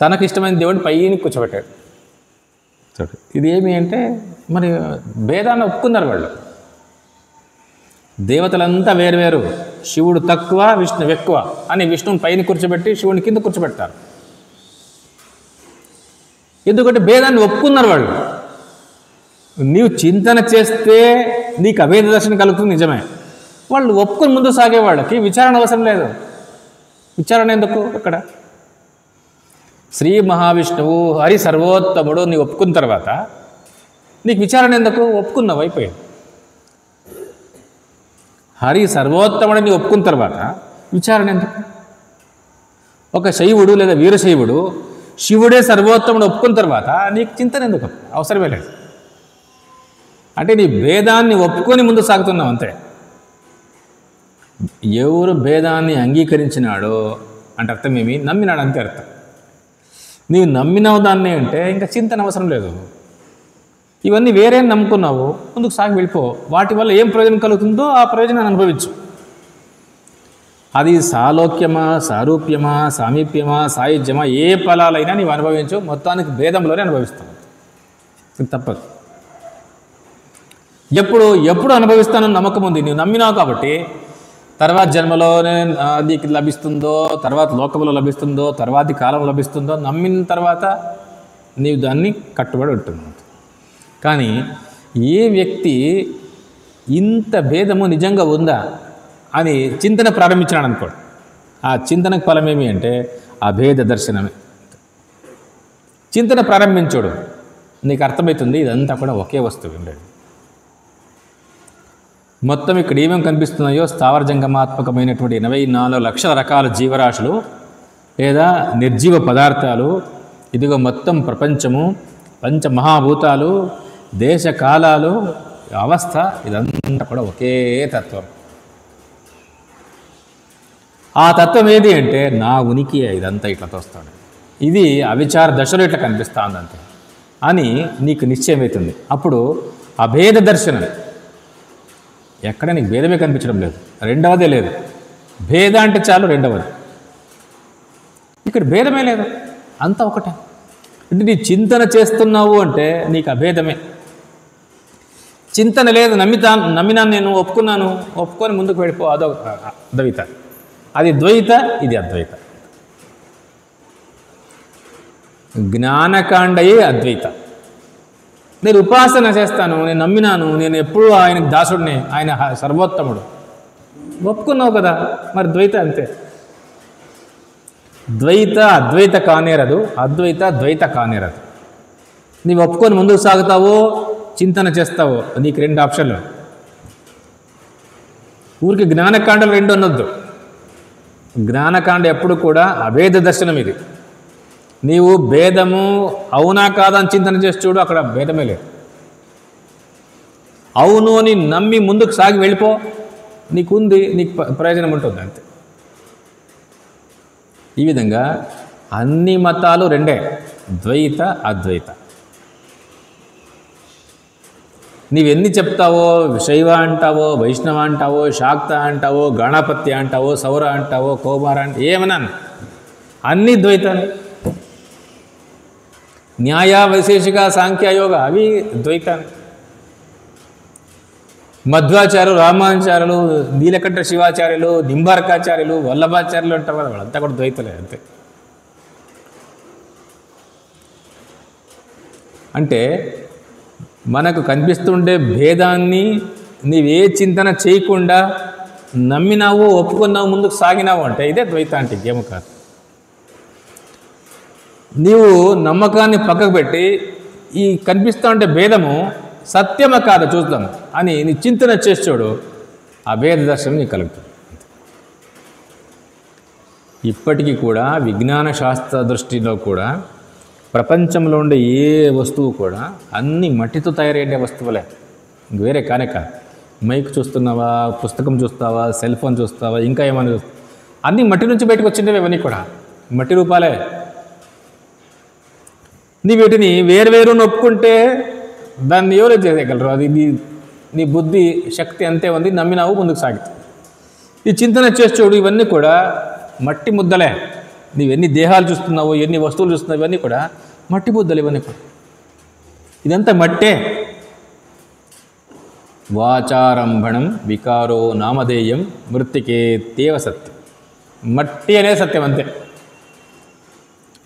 తనకు ఇష్టమైన దేవుడిని పైన కూర్చోబెట్టాడు. ఇది ఏమి అంటే మరి భేదాన్ని ఒప్పుకున్నారు వాళ్ళు. దేవతలంతా వేరువేరు, శివుడు తక్కువ, విష్ణువు ఎక్కువ అని విష్ణువుని పైన కూర్చోబెట్టి శివుని కింద కూర్చోబెడతారు. ఎందుకంటే భేదాన్ని ఒప్పుకున్నారు వాళ్ళు. నీవు చింతన చేస్తే నీకు అభేద దర్శనం కలుగుతుంది, నిజమే. వాళ్ళు ఒప్పుకొని ముందు సాగే వాళ్ళకి విచారణ అవసరం లేదు. విచారణ ఎందుకు? అక్కడ శ్రీ మహావిష్ణువు హరి సర్వోత్తముడు నీ ఒప్పుకున్న తర్వాత నీకు విచారణ ఎందుకు? ఒప్పుకున్నావు, అయిపోయింది. హరి సర్వోత్తముడు నీ ఒప్పుకున్న తర్వాత విచారణ ఎందుకు? ఒక శైవుడు లేదా వీరశైవుడు శివుడే సర్వోత్తముడు ఒప్పుకున్న తర్వాత నీకు చింతన ఎందుకు? అవసరమే లేదు. అంటే నీ భేదాన్ని ఒప్పుకొని ముందు సాగుతున్నావు, అంతే. ఎవరు భేదాన్ని అంగీకరించినాడో అంటే అర్థం ఏమి? నమ్మినాడు, అంతే అర్థం. నీవు నమ్మినావు దాన్ని అంటే ఇంకా చింతన అవసరం లేదు. ఇవన్నీ వేరే నమ్ముకున్నావు, ముందుకు సాగి వెళ్ళిపో. వాటి వల్ల ఏం ప్రయోజనం కలుగుతుందో ఆ ప్రయోజనాన్ని అనుభవించు. అది సాలోక్యమా, సారూప్యమా, సామీప్యమా, సాయుధ్యమా, ఏ ఫలాలైనా నీవు అనుభవించు. మొత్తానికి భేదంలోనే అనుభవిస్తావు, ఇది తప్పదు. ఎప్పుడు అనుభవిస్తానని నమ్మకం ఉంది. నువ్వు నమ్మినావు కాబట్టి తర్వాత జన్మలోనే నీకు లభిస్తుందో, తర్వాత లోకంలో లభిస్తుందో, తర్వాతి కాలం లభిస్తుందో, నమ్మిన తర్వాత నీవు దాన్ని కట్టుబడి ఉంటుంది. కానీ ఏ వ్యక్తి ఇంత భేదము నిజంగా ఉందా అని చింతన ప్రారంభించినాడు అనుకోడు, ఆ చింతనకు ఫలం ఏమి అంటే అభేద దర్శనమే. చింతన ప్రారంభించోడు, నీకు అర్థమవుతుంది ఇదంతా కూడా ఒకే వస్తువు ఉండేది. మొత్తం ఇక్కడ ఏమేమి కనిపిస్తున్నాయో స్థావర జంగమాత్మకమైనటువంటి 84 లక్షల రకాల జీవరాశులు లేదా నిర్జీవ పదార్థాలు, ఇదిగో మొత్తం ప్రపంచము, పంచమహాభూతాలు, దేశకాలాలు, అవస్థ ఇదంతా కూడా ఒకే తత్వం. ఆ తత్వం ఏది అంటే నా ఉనికి ఇదంతా ఇట్లా తోస్తాడు. ఇది అవిచార దశలో ఇట్లా కనిపిస్తుంది అంతే అని నీకు నిశ్చయమవుతుంది. అప్పుడు అభేద దర్శనం. ఎక్కడ నీకు భేదమే కనిపించడం లేదు, రెండవదే లేదు. భేద అంటే చాలు, రెండవది. ఇక్కడ భేదమే లేదు, అంతా ఒకటే. అంటే నీ చింతన చేస్తున్నావు అంటే నీకు అభేదమే. చింతన లేదు, నమ్మినాను నేను, ఒప్పుకొని ముందుకు వెళ్ళిపో, అదో అద్వైత. అది ద్వైత, ఇది అద్వైత. జ్ఞానకాండయే అద్వైత. నేను ఉపాసన చేస్తాను, నేను నమ్మినాను, నేను ఎప్పుడూ ఆయనకు దాసుడిని, ఆయన సర్వోత్తముడు, ఒప్పుకున్నావు కదా, మరి ద్వైత అంతే. ద్వైత అద్వైత కానేరదు, అద్వైత ద్వైత కానేరదు. నీవు ఒప్పుకొని ముందుకు సాగుతావో చింతన చేస్తావో, నీకు రెండు ఆప్షన్లు. ఊరికి జ్ఞానకాండలు రెండు అనొద్దు. జ్ఞానకాండ ఎప్పుడు కూడా అభేద దర్శనం. ఇది నీవు భేదము అవునా కాదా అని చింతన చేసి చూడు, అక్కడ భేదమే లేదు. అవును అని నమ్మి ముందుకు సాగి వెళ్ళిపో, నీకుంది, నీకు ప్రయోజనం ఉంటుంది అంతే. ఈ విధంగా అన్ని మతాలు రెండే, ద్వైత అద్వైత. నీవెన్ని చెప్తావో, శైవ అంటావో, వైష్ణవ అంటావో, శాక్త అంటావో, గణపతి అంటావో, సౌర అంటావో, కౌమార అంటే ఏమన్నా అన్నీ ద్వైతాన్ని. న్యాయ వైశేషిక సాంఖ్యయోగ అవి ద్వైతాన్ని. మధ్వాచార్యులు, రామాచార్యులు, నీలకంఠ శివాచార్యులు, నింబార్కాచార్యులు, వల్లభాచార్యులు అంటారు కదా, వాళ్ళంతా కూడా ద్వైతలే అంతే. అంటే మనకు కనిపిస్తుండే భేదాన్ని నీవే చింతన చేయకుండా నమ్మినావు, ఒప్పుకున్నావు, ముందుకు సాగినావు అంటే ఇదే ద్వైత అంటే, ఇంకేమో కాదు. నీవు నమ్మకాన్ని పక్కకు పెట్టి ఈ కనిపిస్తూ ఉంటే భేదము సత్యమా కాదా చూద్దాం అని నీ చింతన చేసి చూడు, ఆ భేద దర్శనం నీకు కలుగుతుంది. ఇప్పటికీ కూడా విజ్ఞాన శాస్త్ర దృష్టిలో కూడా ప్రపంచంలో ఉండే ఏ వస్తువు కూడా అన్నీ మట్టితో తయారయ్యే వస్తువులే, వేరే కానే కాదు. మైక్ చూస్తున్నావా, పుస్తకం చూస్తావా, సెల్ ఫోన్ చూస్తావా, ఇంకా ఏమైనా చూస్తావా, అన్నీ మట్టి నుంచి బయటకు వచ్చిండేవి. ఇవన్నీ కూడా మట్టి రూపాలే. నీ వీటిని వేరువేరు నొప్పుకుంటే దాన్ని ఎవరు చేయగలరు? అది నీ బుద్ధి శక్తి అంతే ఉంది, నమ్మినావు, ముందుకు సాగుతావు. ఈ చింతన చేసి చూడు, ఇవన్నీ కూడా మట్టి ముద్దలే. నీవు ఎన్ని దేహాలు చూస్తున్నావో, ఎన్ని వస్తువులు చూస్తున్నావు, ఇవన్నీ కూడా మట్టి ముద్దలు. ఇవన్నీ కూడా ఇదంతా మట్టే. వాచారంభణం వికారో నామధేయం మృత్తికే తేవ సత్యం. మట్టి అనే సత్యం అంతే.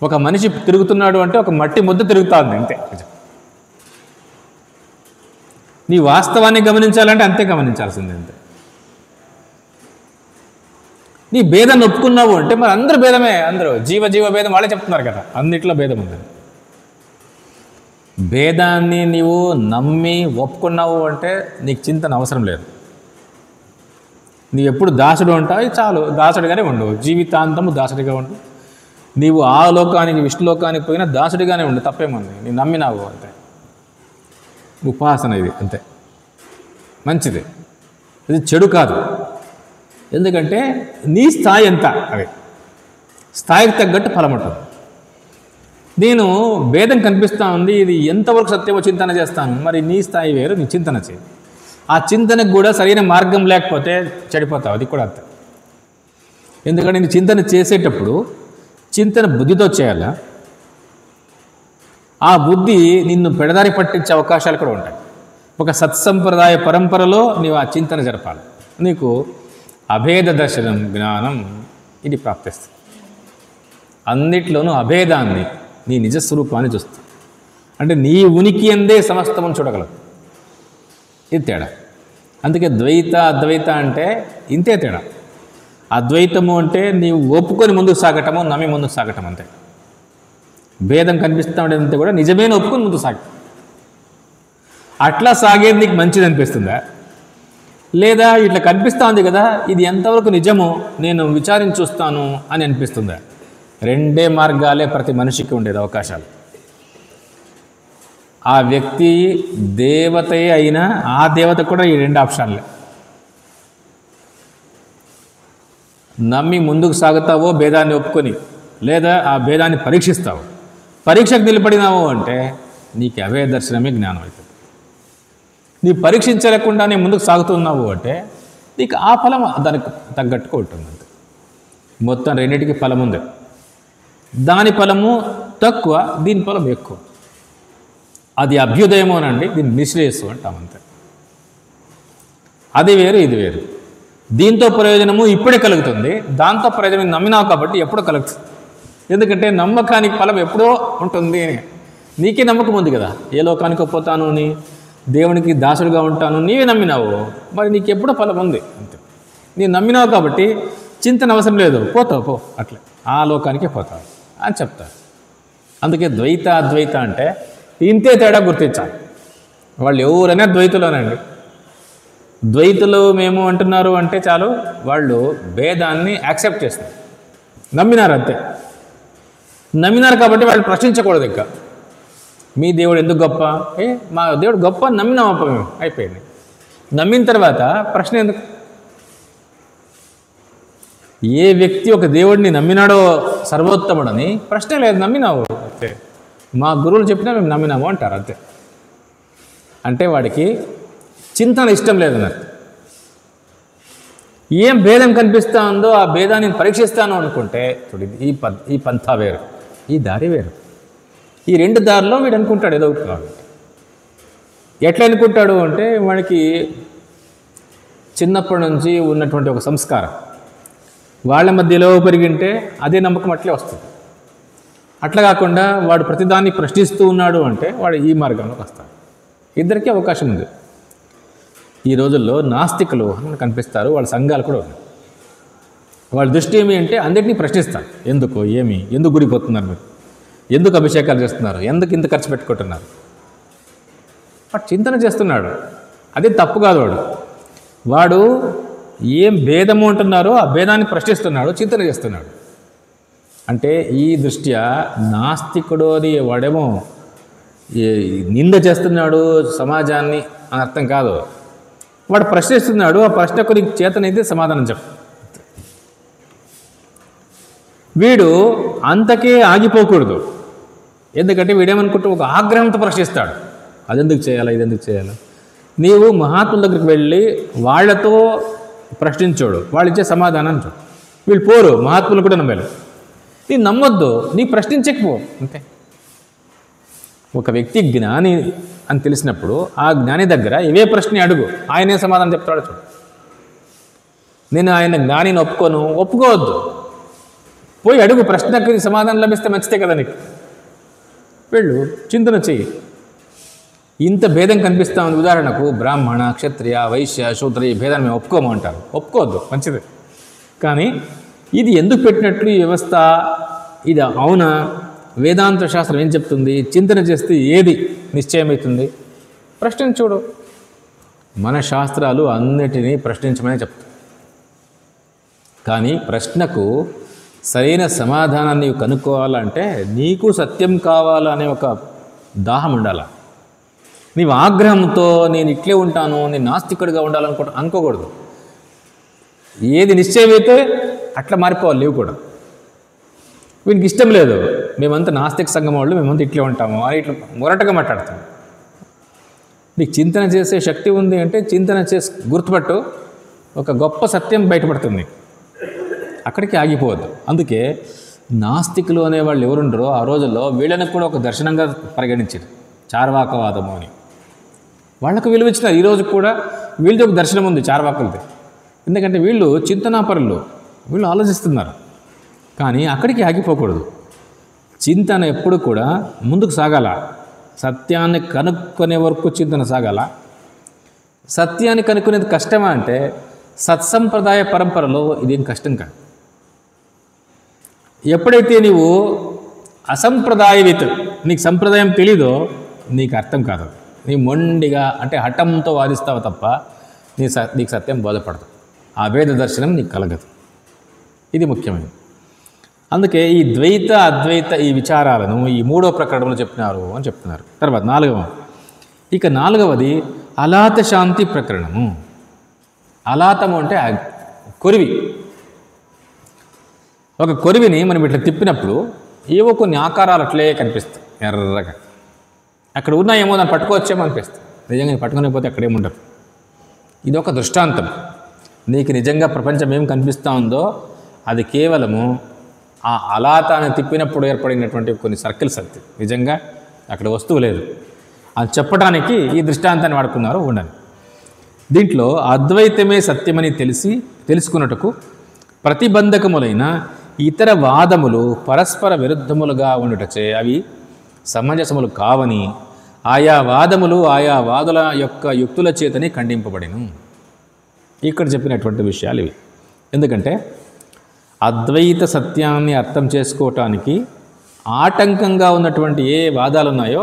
ఒక మనిషి తిరుగుతున్నాడు అంటే ఒక మట్టి ముద్ద తిరుగుతుంది అంతే. నీ వాస్తవాన్ని గమనించాలంటే అంతే గమనించాల్సిందే అంతే. నీ భేదాన్ని ఒప్పుకున్నావు అంటే మరి అందరూ భేదమే, అందరూ జీవ భేదం వాళ్ళే చెప్తున్నారు కదా, అన్నిట్లో భేదం ఉంది. భేదాన్ని నీవు నమ్మి ఒప్పుకున్నావు అంటే నీకు చింతన అవసరం లేదు. నీవు ఎప్పుడు దాసుడు ఉంటావు, చాలు దాసుడిగానే ఉండు, జీవితాంతము దాసుడిగా ఉండు. నీవు ఆ లోకానికి విష్ణులోకానికి పోయినా దాసుడిగానే ఉండు, తప్పేముంది. నీ నమ్మినావు అంతే. ఉపాసన ఇది అంతే, మంచిది, ఇది చెడు కాదు. ఎందుకంటే నీ స్థాయి ఎంత, అదే స్థాయికి తగ్గట్టు ఫలం ఉంటుంది. నేను భేదం కనిపిస్తూ ఉంది, ఇది ఎంతవరకు సత్యమో చింతన చేస్తాను. మరి నీ స్థాయి వేరు, నీ చింతన చేయి. ఆ చింతనకు కూడా సరైన మార్గం లేకపోతే చెడిపోతావు, అది కూడా అంతే. ఎందుకంటే నేను చింతన చేసేటప్పుడు చింతన బుద్ధితో చేయాలా, ఆ బుద్ధి నిన్ను పెడదారి పట్టించే అవకాశాలు కూడా ఉంటాయి. ఒక సత్సంప్రదాయ పరంపరలో నీవు ఆ చింతన జరపాలి. నీకు అభేద దర్శనం, జ్ఞానం ఇది ప్రాప్తిస్తుంది. అన్నిట్లోనూ అభేదాన్ని, నీ నిజస్వరూపాన్ని చూస్తావు. అంటే నీ ఉనికి అందే సమస్తమని చూడగలవు. ఇది తేడా. అందుకే ద్వైత అద్వైత అంటే ఇంతే తేడా. అద్వైతము అంటే నీవు ఒప్పుకొని ముందుకు సాగటము, నమ్మి ముందుకు సాగటం అంతే. భేదం కనిపిస్తూ ఉండేదంతే కూడా నిజమైన ఒప్పుకొని ముందుకు సాగటం. అట్లా సాగేది నీకు మంచిది అనిపిస్తుందా, లేదా ఇట్లా కనిపిస్తూ ఉంది కదా ఇది ఎంతవరకు నిజమో నేను విచారించి చూస్తాను అని అనిపిస్తుందా? రెండే మార్గాలే ప్రతి మనిషికి ఉండేది అవకాశాలు. ఆ వ్యక్తి దేవతే అయినా ఆ దేవత కూడా ఈ 2 ఆప్షన్లే. నమ్మి ముందుకు సాగుతావో భేదాన్ని ఒప్పుకొని, లేదా ఆ భేదాన్ని పరీక్షిస్తావు. పరీక్షకు నిలబడినావు అంటే నీకు అవే దర్శనమే జ్ఞానం అవుతుంది. నీ పరీక్షించలేకుండానే ముందుకు సాగుతున్నావు అంటే నీకు ఆ ఫలం దానికి తగ్గట్టుగా ఉంటుంది. అంతే. మొత్తం రెండింటికి ఫలం ఉంది. దాని ఫలము తక్కువ, దీని ఫలం ఎక్కువ. అది అభ్యుదయమోనండి, దీన్ని నిశ్రేయస్సు అంటామంతే. అది వేరు, ఇది వేరు. దీంతో ప్రయోజనము ఇప్పుడే కలుగుతుంది, దాంతో ప్రయోజనం నమ్మినావు కాబట్టి ఎప్పుడో కలుగుతుంది. ఎందుకంటే నమ్మకానికి ఫలం ఎప్పుడో ఉంటుంది అని నీకే నమ్మకం ఉంది కదా. ఏ లోకానికి పోతాను అని, దేవునికి దాసుడుగా ఉంటాను నీవే నమ్మినావు, మరి నీకు ఎప్పుడో ఫలం ఉంది అంతే. నేను నమ్మినావు కాబట్టి చింతన అవసరం లేదు, పోతావు పో, అట్లే ఆ లోకానికే పోతావు అని చెప్తారు. అందుకే ద్వైత అద్వైత అంటే ఇంతే తేడా గుర్తించాలి. వాళ్ళు ఎవరైనా ద్వైతులోనండి. ద్వైతులు మేము అంటున్నారు అంటే చాలు, వాళ్ళు భేదాన్ని యాక్సెప్ట్ చేస్తారు, నమ్మినారు అంతే. నమ్మినారు కాబట్టి వాళ్ళు ప్రశ్నించకూడదు. ఇంకా మీ దేవుడు ఎందుకు గొప్ప, మా దేవుడు గొప్ప నమ్మినామప్ప మేము, అయిపోయింది. నమ్మిన తర్వాత ప్రశ్న ఎందుకు? ఏ వ్యక్తి ఒక దేవుడిని నమ్మినాడో సర్వోత్తముడని ప్రశ్న లేదు, నమ్మినావు అంతే. మా గురువులు చెప్పినా మేము నమ్మినాము అంటారు అంతే. అంటే వాడికి చింతన ఇష్టం లేదన్నారు. ఏం భేదం కనిపిస్తూ ఉందో ఆ భేదాన్ని పరీక్షిస్తాను అనుకుంటే చూడండి, ఈ పంథా వేరు, ఈ దారి వేరు. ఈ 2 దారిలో వీడు అనుకుంటాడు ఏదో ఒకటి కావాలి. ఎట్లా అనుకుంటాడు అంటే వాడికి చిన్నప్పటి నుంచి ఉన్నటువంటి ఒక సంస్కారం, వాళ్ళ మధ్యలో పెరిగింటే అదే నమ్మకం అట్లే వస్తుంది. అట్లా కాకుండా వాడు ప్రతిదాన్ని ప్రశ్నిస్తూ ఉన్నాడు అంటే వాడు ఈ మార్గంలోకి వస్తాడు. ఇద్దరికీ అవకాశం ఉంది. ఈ రోజుల్లో నాస్తికులు అని కనిపిస్తారు, వాళ్ళ సంఘాలు కూడా ఉన్నాయి. వాళ్ళ దృష్టి ఏమి అంటే అందరినీ ప్రశ్నిస్తారు. ఎందుకు, ఏమి, ఎందుకు గుడిపోతున్నారు మీరు, ఎందుకు అభిషేకాలు చేస్తున్నారు, ఎందుకు ఇంత ఖర్చు పెట్టుకుంటున్నారు, వాడు చింతన చేస్తున్నాడు. అదే తప్పు కాదు. వాడు ఏం భేదము అంటున్నారో ఆ భేదాన్ని ప్రశ్నిస్తున్నాడు, చింతన చేస్తున్నాడు. అంటే ఈ దృష్ట్యా నాస్తికుడు అని వాడేమో నింద చేస్తున్నాడు సమాజాన్ని అని అర్థం కాదు. వాడు ప్రశ్నిస్తున్నాడు, ఆ ప్రశ్నకు నీకు చేతనైతే సమాధానం చెప్పు. వీడు అంతకే ఆగిపోకూడదు. ఎందుకంటే వీడేమనుకుంటూ ఒక ఆగ్రహంతో ప్రశ్నిస్తాడు, అదెందుకు చేయాలా, ఇదెందుకు చేయాలా. నీవు మహాత్ముల దగ్గరికి వెళ్ళి వాళ్లతో ప్రశ్నించోడు, వాళ్ళు ఇచ్చే సమాధానం చూడు. వీళ్ళు పోరు, మహాత్ములు కూడా నమ్మేరు. నీ నమ్మొద్దు, నీ ప్రశ్నించకపో అంతే. ఒక వ్యక్తి జ్ఞాని అని తెలిసినప్పుడు ఆ జ్ఞాని దగ్గర ఇవే ప్రశ్న అడుగు, ఆయనే సమాధానం చెప్తాడు చూడు. నేను ఆయన జ్ఞానిని ఒప్పుకోవద్దు, పోయి అడుగు, ప్రశ్నకి సమాధానం లభిస్తే మంచిదే కదా నీకు. వెళ్ళు, చింతన చెయ్యి. ఇంత భేదం కనిపిస్తా ఉంది. ఉదాహరణకు బ్రాహ్మణ, క్షత్రియ, వైశ్య, శూద్ర ఈ భేదాన్ని మేము ఒప్పుకోమంటారు. ఒప్పుకోవద్దు, మంచిది. కానీ ఇది ఎందుకు పెట్టినట్లు ఈ వ్యవస్థ, ఇది అవునా, వేదాంత శాస్త్రం ఏం చెప్తుంది, చింతన చేస్తే ఏది నిశ్చయమవుతుంది, ప్రశ్నించుడు. మన శాస్త్రాలు అన్నిటినీ ప్రశ్నించమని చెప్తాయి. కానీ ప్రశ్నకు సరైన సమాధానాన్ని నీవు కనుక్కోవాలంటే నీకు సత్యం కావాలనే ఒక దాహం ఉండాలి. నీవు ఆగ్రహంతో నేను ఇట్లే ఉంటాను, నేను నాస్తికుడిగా అనుకోకూడదు. ఏది నిశ్చయమైతే అట్లా మారిపోవాలి నీవు కూడా. వీనికి ఇష్టం లేదు, మేమంతా నాస్తిక సంఘం వాళ్ళు, మేమంతా ఇట్లే ఉంటాము అని ఇట్లా మొరటగా మాట్లాడతాం. నీకు చింతన చేసే శక్తి ఉంది అంటే చింతన చేసి గుర్తుపట్టు, ఒక గొప్ప సత్యం బయటపడుతుంది. అక్కడికి ఆగిపోవద్దు. అందుకే నాస్తికులు అనేవాళ్ళు ఎవరుండరో ఆ రోజుల్లో వీళ్ళని కూడా ఒక దర్శనంగా పరిగణించారు, చార్వాకవాదము అని. వాళ్ళకు విలువ ఇచ్చినారు. ఈరోజు కూడా వీళ్ళది ఒక దర్శనం ఉంది చార్వాకులది. ఎందుకంటే వీళ్ళు చింతనాపరులు, వీళ్ళు ఆలోచిస్తున్నారు. కానీ అక్కడికి ఆగిపోకూడదు. చింతన ఎప్పుడు కూడా ముందుకు సాగాల. సత్యాన్ని కనుక్కునే వరకు చింతన సాగాల. సత్యాన్ని కనుక్కునేది కష్టమా అంటే సత్సంప్రదాయ పరంపరలో ఇదేం కష్టం కాదు. ఎప్పుడైతే నీవు అసంప్రదాయవిత్, నీకు సంప్రదాయం తెలీదో నీకు అర్థం కాదు. నీ మొండిగా అంటే హఠంతో వాదిస్తావు తప్ప నీకు సత్యం బోధపడదు. ఆ వేద దర్శనం నీకు కలగదు. ఇది ముఖ్యమైనది. అందుకే ఈ ద్వైత అద్వైత ఈ విచారాలను ఈ మూడో ప్రకరణంలో చెప్పినారు అని చెప్తున్నారు. తర్వాత నాలుగవది అలాత శాంతి ప్రకరణము. అలాతము అంటే కొరివి. ఒక కొరివిని మనం ఇట్లా తిప్పినప్పుడు ఏవో కొన్ని ఆకారాలు అట్లే కనిపిస్తాయి ఎర్రగా. అక్కడ ఉన్నాయేమో దాన్ని పట్టుకోవచ్చేమో అనిపిస్తుంది. నిజంగా పట్టుకోలేకపోతే అక్కడేముండరు. ఇది ఒక దృష్టాంతం. నీకు నిజంగా ప్రపంచం ఏం కనిపిస్తూ ఉందో అది కేవలము ఆ అలాతాన్ని తిప్పినప్పుడు ఏర్పడినటువంటి కొన్ని సర్కిల్స్ అంతే. నిజంగా అక్కడ వస్తువు లేదు. అది చెప్పడానికి ఈ దృష్టాంతాన్ని వాడుకున్నారు. ఉండండి. దీంట్లో అద్వైతమే సత్యమని తెలుసుకున్నట్టుకు ప్రతిబంధకములైన ఇతర వాదములు పరస్పర విరుద్ధములుగా ఉండుటచే అవి సమంజసములు కావని ఆయా వాదములు ఆయా వాదుల యొక్క యుక్తుల చేతని ఖండింపబడిను. ఇక్కడ చెప్పినటువంటి విషయాలు ఇవి. ఎందుకంటే అద్వైత సత్యాన్ని అర్థం చేసుకోవటానికి ఆటంకంగా ఉన్నటువంటి ఏ వాదాలు ఉన్నాయో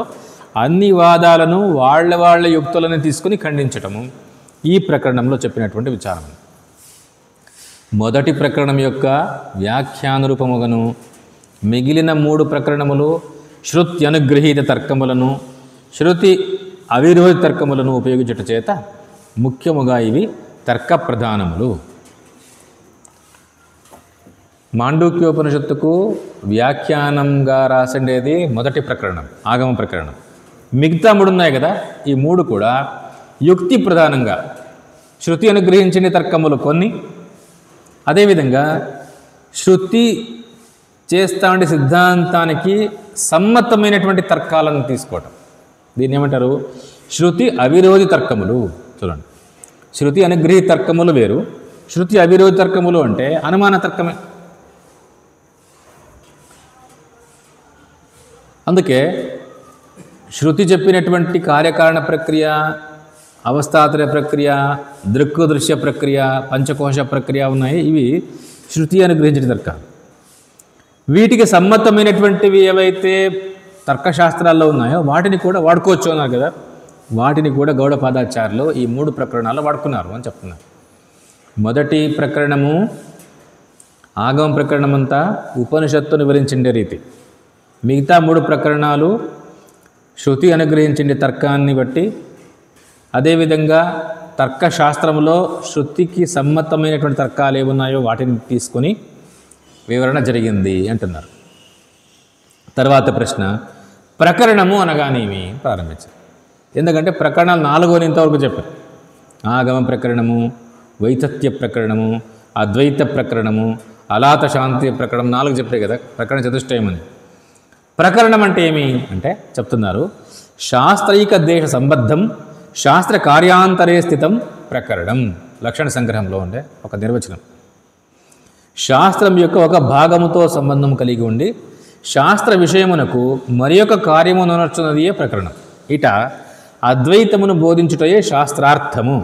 అన్ని వాదాలను వాళ్ళ యుక్తులను తీసుకుని ఖండించటము ఈ ప్రకరణంలో చెప్పినటువంటి విచారం. మొదటి ప్రకరణం యొక్క వ్యాఖ్యానరూపముగను మిగిలిన 3 ప్రకరణములు శృతి అనుగ్రహీత తర్కములను శృతి అవిరోధి తర్కములను ఉపయోగించుట చేత ముఖ్యముగా ఇవి తర్క ప్రధానములు. మాండూక్యోపనిషత్తుకు వ్యాఖ్యానంగా రాసిండేది మొదటి ప్రకరణం, ఆగమ ప్రకరణం. మిగతా 3 ఉన్నాయి కదా, ఈ 3 కూడా యుక్తి ప్రధానంగా శృతి అనుగ్రహించిన తర్కములు కొన్ని, అదేవిధంగా శృతి చేస్తా ఉండే సిద్ధాంతానికి సమ్మతమైనటువంటి తర్కాలను తీసుకోవటం. దీన్ని ఏమంటారు? శృతి అవిరోధి తర్కములు. చూడండి, శృతి అనుగ్రహీ తర్కములు వేరు, శృతి అవిరోధి తర్కములు అంటే అనుమాన తర్కమే. అందుకే శృతి చెప్పినటువంటి కార్యకారణ ప్రక్రియ, అవస్థాత్రయ ప్రక్రియ, దృక్కు దృశ్య ప్రక్రియ, పంచకోశ ప్రక్రియ ఉన్నాయి. ఇవి శృతి అనుగ్రహించిన తర్కాలు. వీటికి సమ్మతమైనటువంటివి ఏవైతే తర్కశాస్త్రాల్లో ఉన్నాయో వాటిని కూడా వాడుకోవచ్చు అన్నారు కదా. వాటిని కూడా గౌడపాదాచార్యులు ఈ 3 ప్రకరణాల్లో వాడుకున్నారు అని చెప్తున్నారు. మొదటి ప్రకరణము ఆగమ ప్రకరణమంతా ఉపనిషత్తును వివరించిండే రీతి, మిగతా 3 ప్రకరణాలు శృతి అనుగ్రహించిండే తర్కాన్ని బట్టి, అదేవిధంగా తర్కశాస్త్రంలో శృతికి సమ్మతమైనటువంటి తర్కాలు ఏమున్నాయో వాటిని తీసుకొని వివరణ జరిగింది అంటున్నారు. తర్వాత ప్రశ్న, ప్రకరణము అనగానేమి ప్రారంభించారు. ఎందుకంటే ప్రకరణాలు 4 ఇంతవరకు చెప్పారు. ఆగమ ప్రకరణము, వైతత్య ప్రకరణము, అద్వైత ప్రకరణము, అలాత శాంతి ప్రకరణం 4 చెప్పాయి కదా, ప్రకరణ చతుష్టయం అని. ప్రకరణం అంటే ఏమి అంటే చెప్తున్నారు, శాస్త్రైక దేశ సంబద్ధం శాస్త్ర కార్యాంతరే స్థితం ప్రకరణం. లక్షణ సంగ్రహంలో ఉండే ఒక నిర్వచనం. శాస్త్రం యొక్క ఒక భాగముతో సంబంధం కలిగి ఉండి శాస్త్ర విషయమునకు మరి ఒక కార్యమును నర్చున్నదియే ప్రకరణం. ఇట అద్వైతమును బోధించుటయే శాస్త్రార్థము,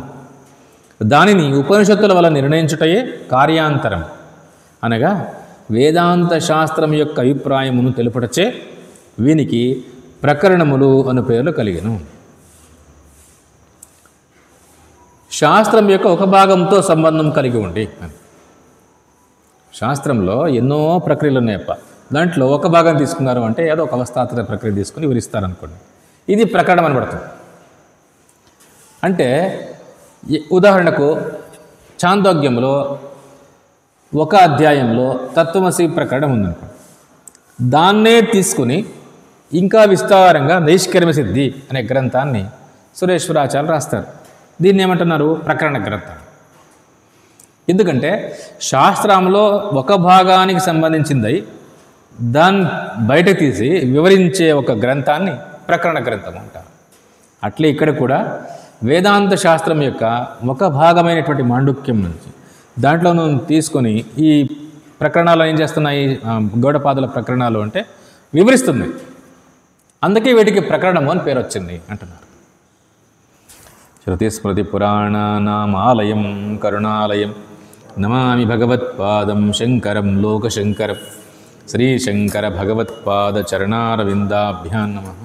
దానిని ఉపనిషత్తుల వల్ల నిర్ణయించుటయే కార్యాంతరం. అనగా వేదాంత శాస్త్రం యొక్క అభిప్రాయమును తెలుపుటచే వీనికి ప్రకరణములు అను పేర్లు కలిగెను. శాస్త్రం యొక్క ఒక భాగంతో సంబంధం కలిగి ఉండి, శాస్త్రంలో ఎన్నో ప్రక్రియలు ఉన్నాయప్ప, దాంట్లో ఒక భాగం తీసుకున్నారు అంటే ఏదో ఒక అవస్థాత్రక ప్రక్రియ తీసుకుని వివరిస్తారనుకోండి, ఇది ప్రకరణం అనబడుతుంది. అంటే ఉదాహరణకు చాందోగ్యంలో ఒక అధ్యాయంలో తత్వమసి ప్రకరణం ఉందనుకోండి, దాన్నే తీసుకుని ఇంకా విస్తారంగా నైష్కర్మ సిద్ధి అనే గ్రంథాన్ని సురేశ్వరాచార్యులు రాస్తారు. దీన్ని ఏమంటున్నారు? ప్రకరణ గ్రంథం. ఎందుకంటే శాస్త్రంలో ఒక భాగానికి సంబంధించింది దాన్ని బయటకు తీసి వివరించే ఒక గ్రంథాన్ని ప్రకరణ గ్రంథం అంటారు. అట్లే ఇక్కడ కూడా వేదాంత శాస్త్రం యొక్క ఒక భాగమైనటువంటి మాండుక్యం నుంచి దాంట్లో తీసుకొని ఈ ప్రకరణాలు ఏం చేస్తున్నాయి, గౌడపాదుల ప్రకరణాలు అంటే వివరిస్తుంది. అందుకే వీటికి ప్రకరణము అని పేరు వచ్చింది అంటున్నారు. శృతిస్మృతి పురాణానామాలయం కరుణాలయం నమామి భగవత్పాదం శంకరం లోకశంకరం శ్రీశంకర భగవత్పాద చరణారవిందాభ్యాం నమః.